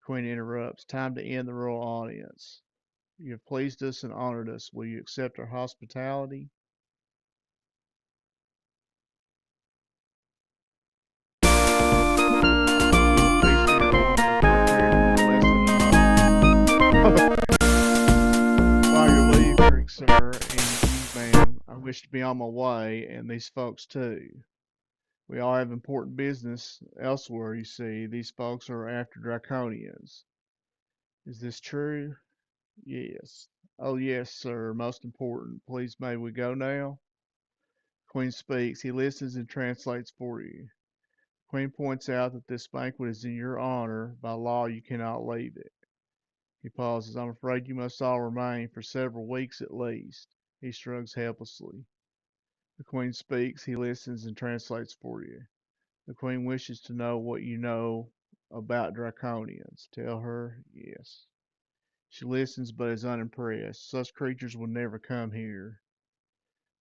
Queen interrupts, time to end the royal audience. You have pleased us and honored us. Will you accept our hospitality? You will feast for your honor for a period of no less than a month. While you're leaving, sir, and you, ma'am, I wish to be on my way, and these folks too. We all have important business elsewhere, you see. These folks are after draconians. Is this true? Yes. Oh, yes, sir. Most important. Please, may we go now? Queen speaks. He listens and translates for you. Queen points out that this banquet is in your honor. By law, you cannot leave it. He pauses. I'm afraid you must all remain for several weeks at least. He shrugs helplessly. The Queen speaks. He listens and translates for you. The Queen wishes to know what you know about draconians. Tell her yes. She listens but is unimpressed. Such creatures would never come here.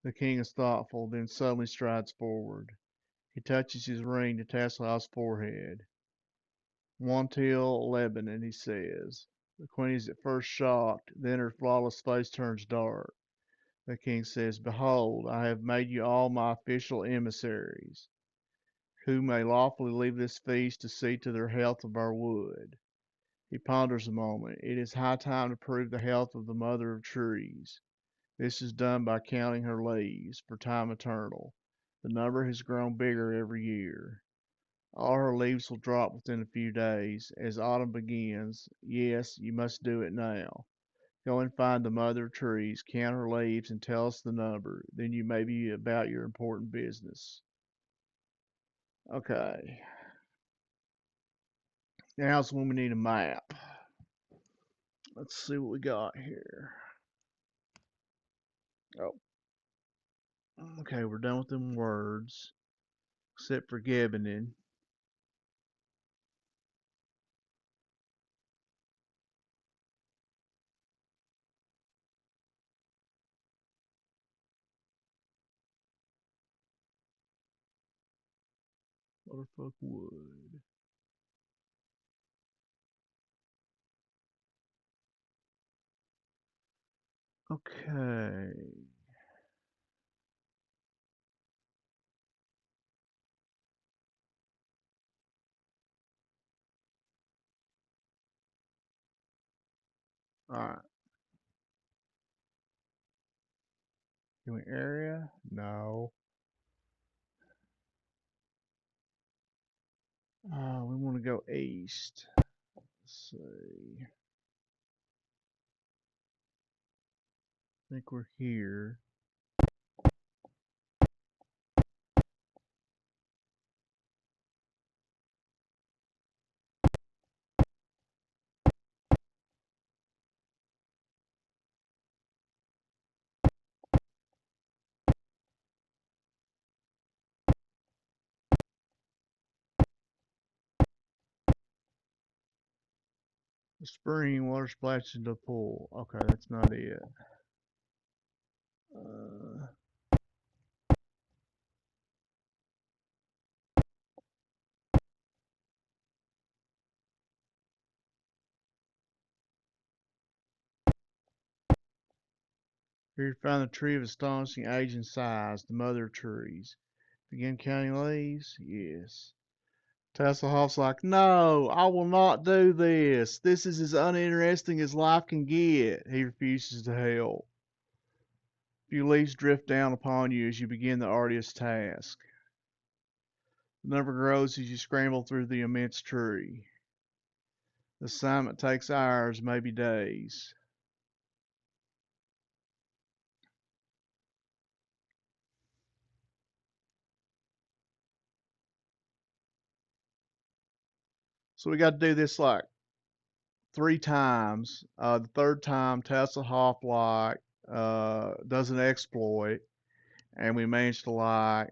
The king is thoughtful, then suddenly strides forward. He touches his ring to Tasselhoff's forehead. Montiel, Lebanon, he says. The queen is at first shocked, then her flawless face turns dark. The king says, Behold, I have made you all my official emissaries, who may lawfully leave this feast to see to their health of our wood. He ponders a moment. It is high time to prove the health of the mother of trees. This is done by counting her leaves, for time eternal. The number has grown bigger every year. All her leaves will drop within a few days. As autumn begins, yes, you must do it now. Go and find the mother of trees, count her leaves, and tell us the number. Then you may be about your important business. Okay, now's when we need a map. Let's see what we got here. Oh, okay, we're done with them words, except for Gebanin. Hudderfolk Wood. Okay. Alright. Doing area? No. We want to go east. Let's see. I think we're here. The spring, water splashes into a pool. Okay, that's not it. Uh, Here you find the tree of astonishing age and size, the mother of trees. Begin counting leaves? Yes. Tasselhoff's like, no, I will not do this. This is as uninteresting as life can get. He refuses to help. A few leaves drift down upon you as you begin the arduous task. The number grows as you scramble through the immense tree. The assignment takes hours, maybe days. So we got to do this like 3 times. The third time, Tasselhoff like does an exploit, and we managed to like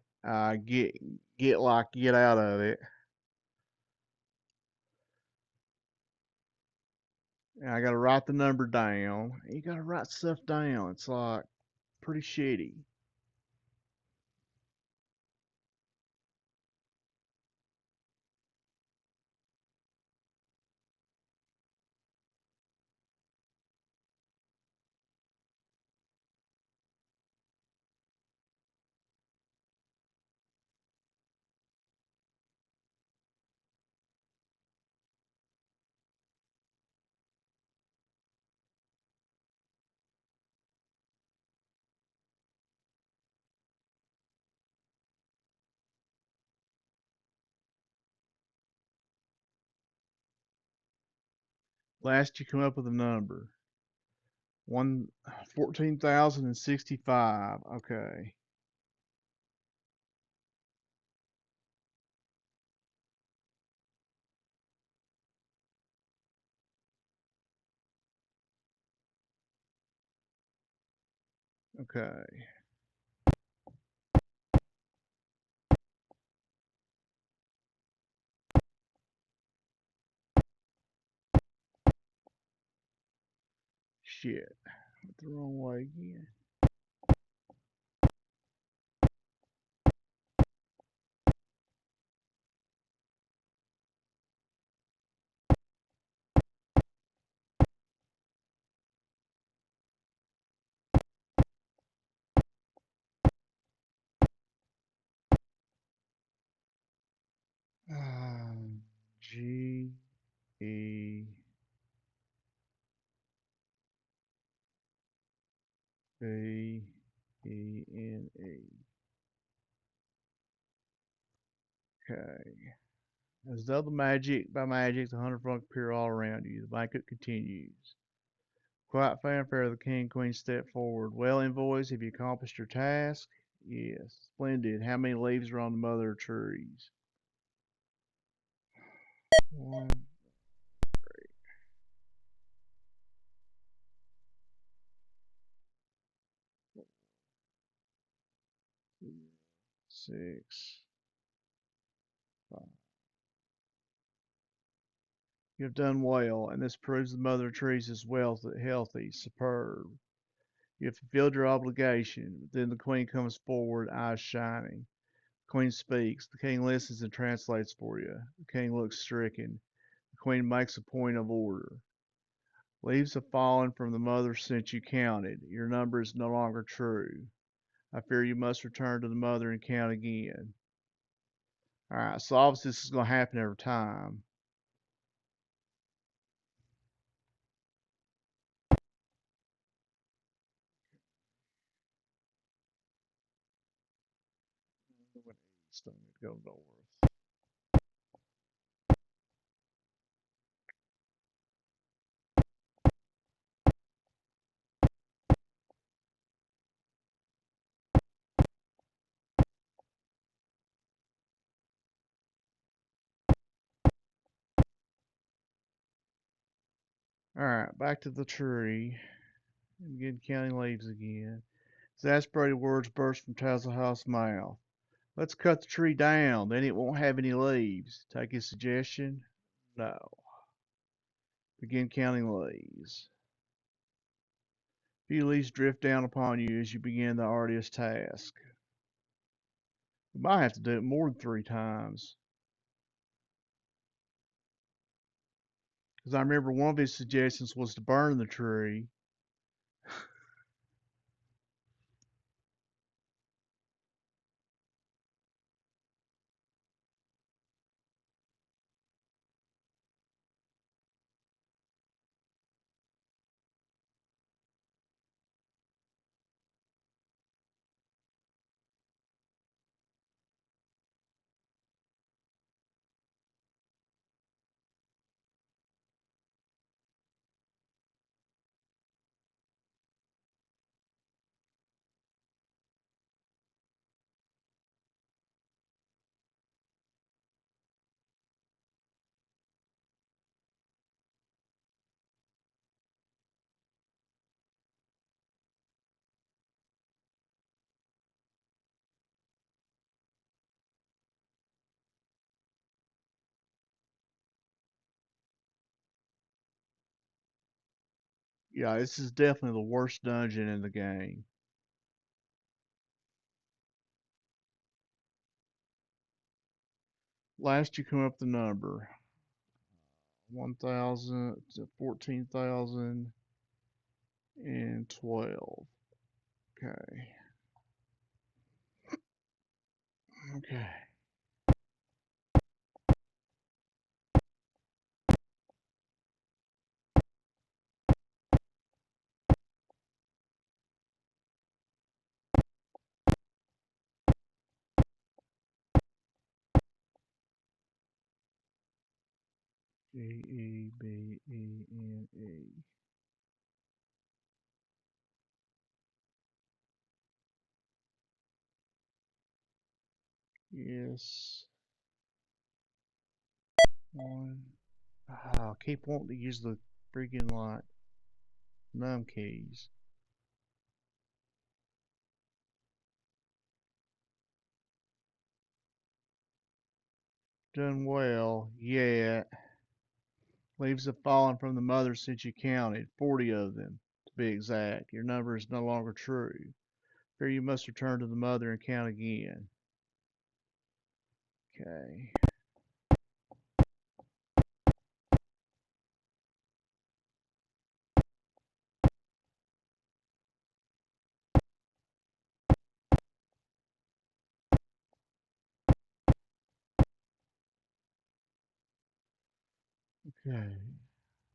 get out of it. And I gotta write the number down. You gotta write stuff down. It's like pretty shitty. Last you come up with a number. One 14,065. Okay. Okay. Shit. Went the wrong way again. G E B E N E. Okay. As though the magic by magic, the hundred folk appear all around you. The banquet continues. Quiet fanfare. The king and queen step forward. Well, envoys, have you accomplished your task? Yes. Splendid. How many leaves are on the mother trees? One, 6, 5. You have done well, and this proves the mother trees is healthy, superb. You have fulfilled your obligation. Then the queen comes forward, eyes shining. The queen speaks. The king listens and translates for you. The king looks stricken. The queen makes a point of order. Leaves have fallen from the mother since you counted. Your number is no longer true. I fear you must return to the mother and count again. Alright, so obviously this is going to happen every time. Still need to go north. Alright, back to the tree. And begin counting leaves again. Exasperated words burst from Tazahaw's mouth. Let's cut the tree down, then it won't have any leaves. Take his suggestion? No. Begin counting leaves. Few leaves drift down upon you as you begin the arduous task. You might have to do it more than 3 times. Because I remember one of his suggestions was to burn the tree. Yeah, this is definitely the worst dungeon in the game. Last you come up the number 1,000 to 14,012. Okay. Okay. Gebene. Yes. One. I keep wanting to use the freaking like num keys. Done well. Yeah. Leaves have fallen from the mother since you counted. 40 of them, to be exact. Your number is no longer true. Here you must return to the mother and count again. Okay. Okay.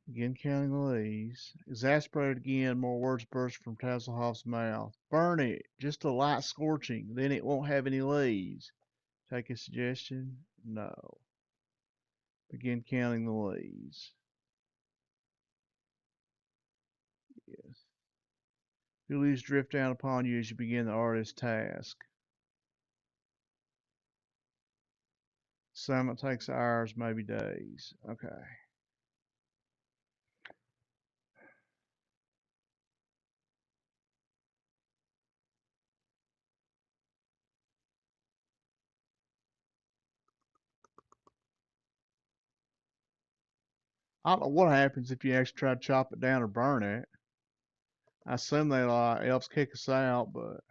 Again counting the leaves. Exasperated again, more words burst from Tasselhoff's mouth. Burn it, just a light scorching, then it won't have any leaves. Take a suggestion? No. Begin counting the leaves. Yes. The leaves drift down upon you as you begin the artist's task. Some it takes hours, maybe days. Okay. I don't know what happens if you actually try to chop it down or burn it. I assume they like elves kick us out, but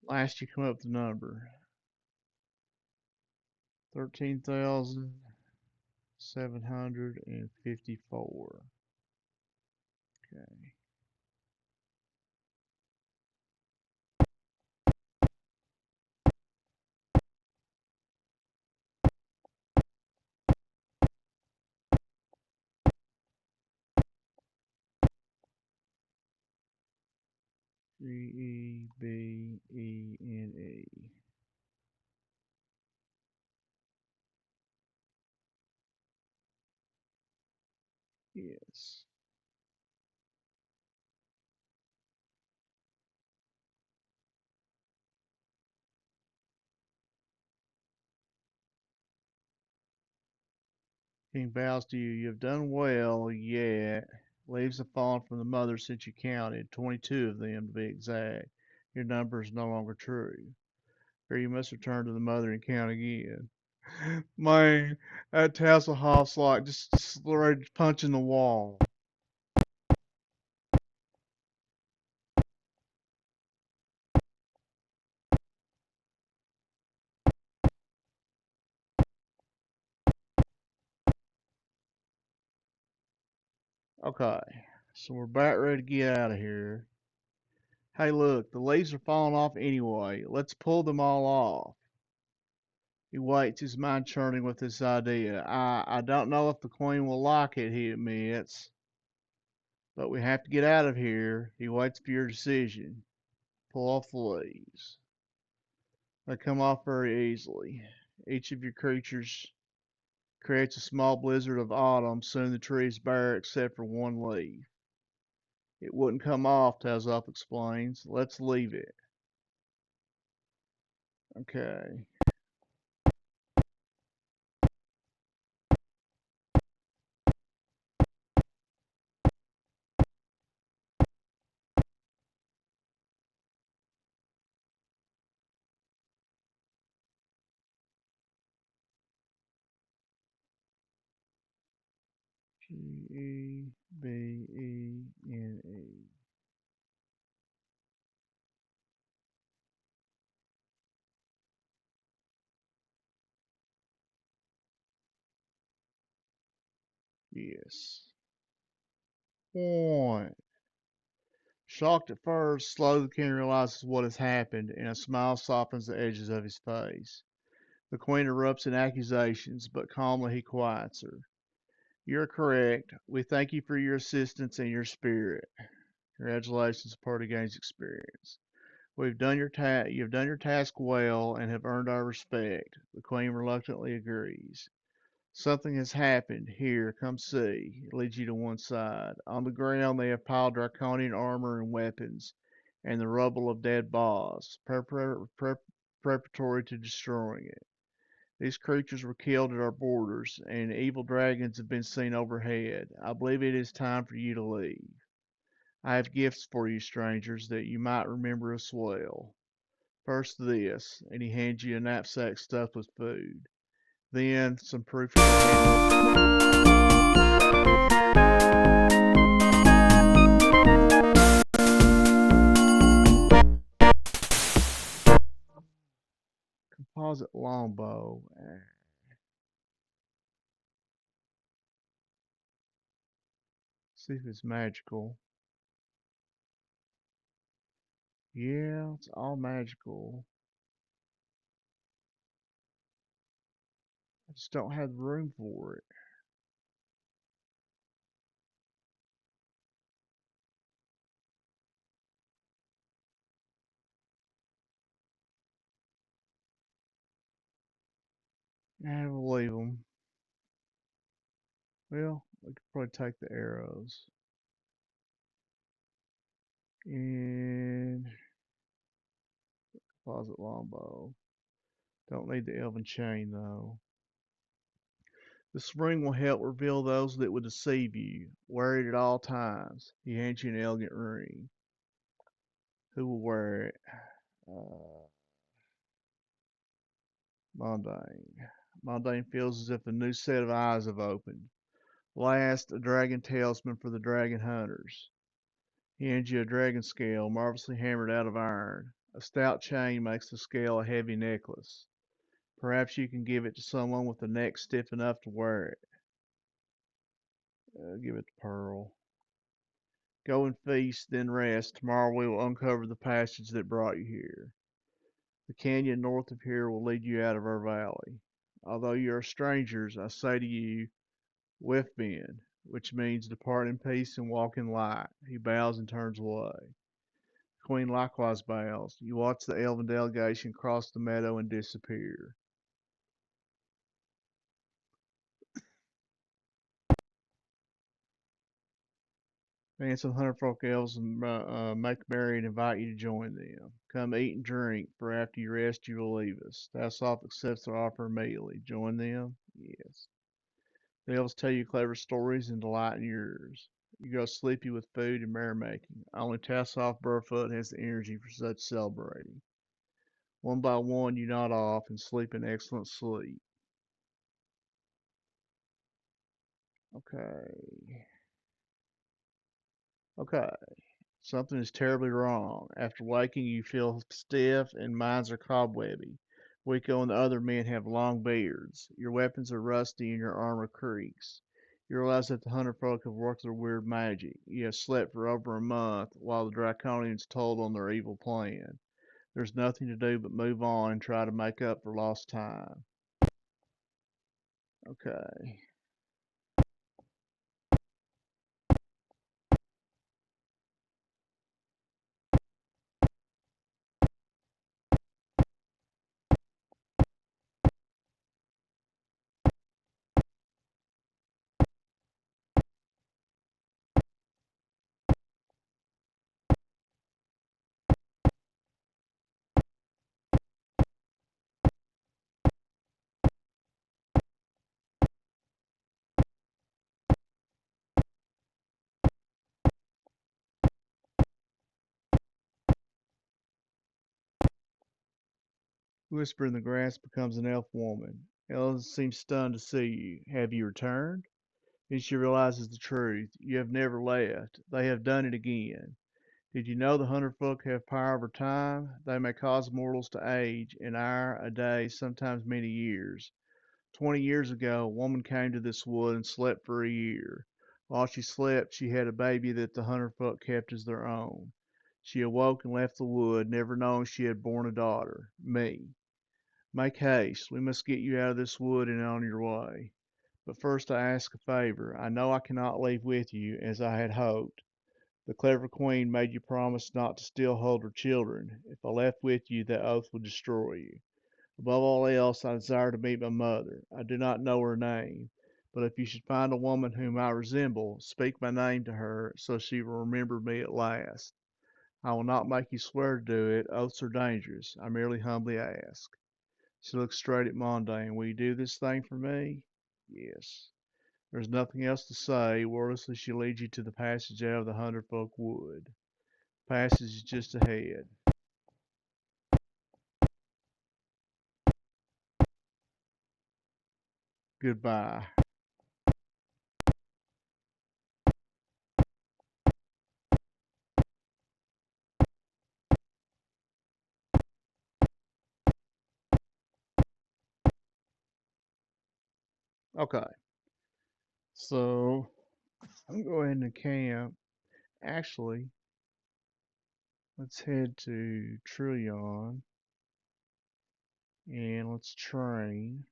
last you come up with the number 13,754. Okay. Gebene. Yes. King bows to you. You have done well, yet. Leaves have fallen from the mother since you counted, 22 of them to be exact. Your number is no longer true. Or you must return to the mother and count again. Man, that Tasselhoff's like just ready to punch in the wall. Okay, so we're about ready to get out of here. Hey, look, the leaves are falling off anyway. Let's pull them all off. He waits, his mind churning with this idea. I don't know if the Queen will like it, he admits, but we have to get out of here. He waits for your decision. Pull off the leaves. They come off very easily. Each of your creatures creates a small blizzard of autumn. Soon the tree is bare except for one leaf. It wouldn't come off, Tazop explains. Let's leave it. Okay. Gebene. Yes. One. Shocked at first, slowly the king realizes what has happened, and a smile softens the edges of his face. The queen erupts in accusations, but calmly he quiets her. You're correct. We thank you for your assistance and your spirit. Congratulations, party gains experience. You've done your task well and have earned our respect. The queen reluctantly agrees. Something has happened. Here, come see. It leads you to one side. On the ground they have piled draconian armor and weapons, and the rubble of dead boss, preparatory to destroying it. These creatures were killed at our borders, and evil dragons have been seen overhead. I believe it is time for you to leave. I have gifts for you, strangers, that you might remember us well. First this, and he hands you a knapsack stuffed with food. Then some proof of composite longbow. See if it's magical. Yeah, it's all magical. I just don't have the room for it. I will leave them. Well, we could probably take the arrows. And composite longbow. Don't need the elven chain though. This ring will help reveal those that would deceive you. Wear it at all times. He hands you an elegant ring. Who will wear it? Uh, Mundane. Mundane feels as if a new set of eyes have opened. Last, a dragon talisman for the dragon hunters. He hands you a dragon scale, marvelously hammered out of iron. A stout chain makes the scale a heavy necklace. Perhaps you can give it to someone with a neck stiff enough to wear it. Give it to Pearl. Go and feast, then rest. Tomorrow we will uncover the passage that brought you here. The canyon north of here will lead you out of our valley. Although you are strangers, I say to you, Withbend, which means depart in peace and walk in light. He bows and turns away. The queen likewise bows. You watch the elven delegation cross the meadow and disappear. Handsome hunter-folk elves make merry and invite you to join them. Come eat and drink, for after you rest you will leave us. Tassoff accepts their offer immediately. Join them? Yes. The elves tell you clever stories and delight in yours. You go sleepy with food and merrymaking. Only Tassoff Burfoot has the energy for such celebrating. One by one you nod off and sleep an excellent sleep. Okay. Okay. Something is terribly wrong. After waking, you feel stiff and minds are cobwebby. Wiko and the other men have long beards. Your weapons are rusty and your armor creaks. You realize that the hunter folk have worked their weird magic. You have slept for over a month while the Draconians told on their evil plan. There's nothing to do but move on and try to make up for lost time. Okay. Whisper in the grass becomes an elf woman. Ella seems stunned to see you. Have you returned? Then she realizes the truth. You have never left. They have done it again. Did you know the hudderfolk have power over time? They may cause mortals to age an hour, a day, sometimes many years. 20 years ago, a woman came to this wood and slept for a year. While she slept, she had a baby that the hudderfolk kept as their own. She awoke and left the wood, never knowing she had borne a daughter, me. Make haste. We must get you out of this wood and on your way. But first I ask a favor. I know I cannot leave with you, as I had hoped. The clever queen made you promise not to still hold her children. If I left with you, that oath would destroy you. Above all else, I desire to meet my mother. I do not know her name, but if you should find a woman whom I resemble, speak my name to her, so she will remember me at last. I will not make you swear to do it. Oaths are dangerous. I merely humbly ask. She looks straight at Mondain. Will you do this thing for me? Yes. There's nothing else to say. Wordlessly, she leads you to the passage out of the Hudderfolk Wood. Passage is just ahead. Goodbye. Okay, so I'm going to camp. Actually, let's head to Trillion and let's train.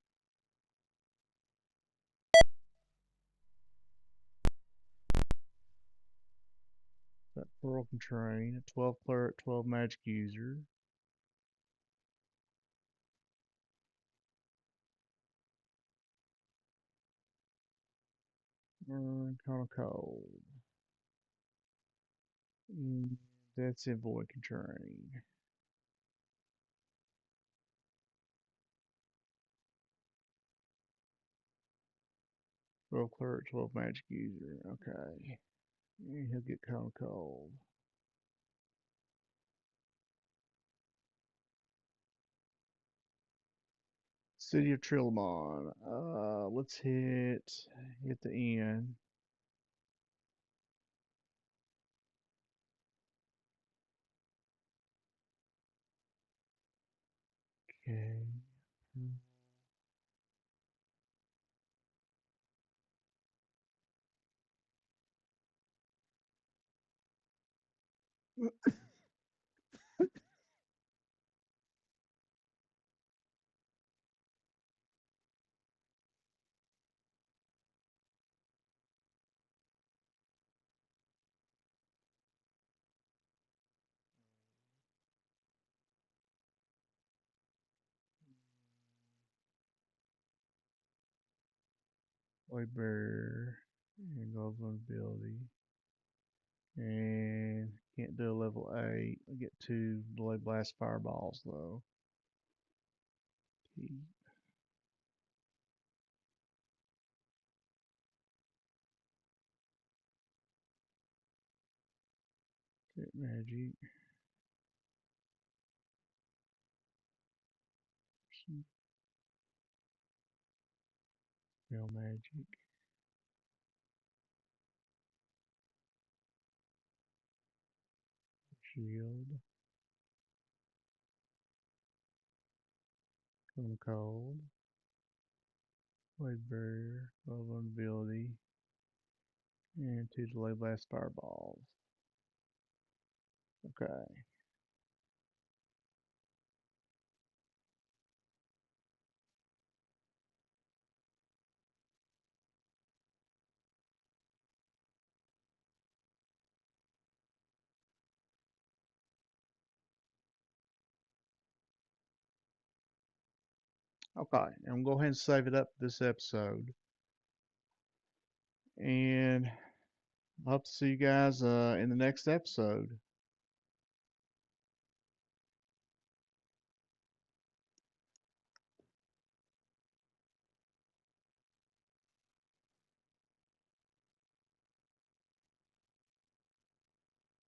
That Pearl can train. A 12 cleric, 12 magic user. Kind of cold. Mm, that's it, boy can train. 12 cleric, 12 magic user. Okay. And he'll get kind of cold. City of Trillamon. Let's hit the end. Okay. White Bear and Gold Vulnerability. And can't do a level 8. I get 2 Delay Blast Fireballs though. Hit Magic. Spell Magic. Shield. Come Cold. White Barrier. Gold Vulnerability. And 2 Delay Blast Fireballs. Okay. Okay, and we'll go ahead and save it up for this episode. And I hope to see you guys in the next episode.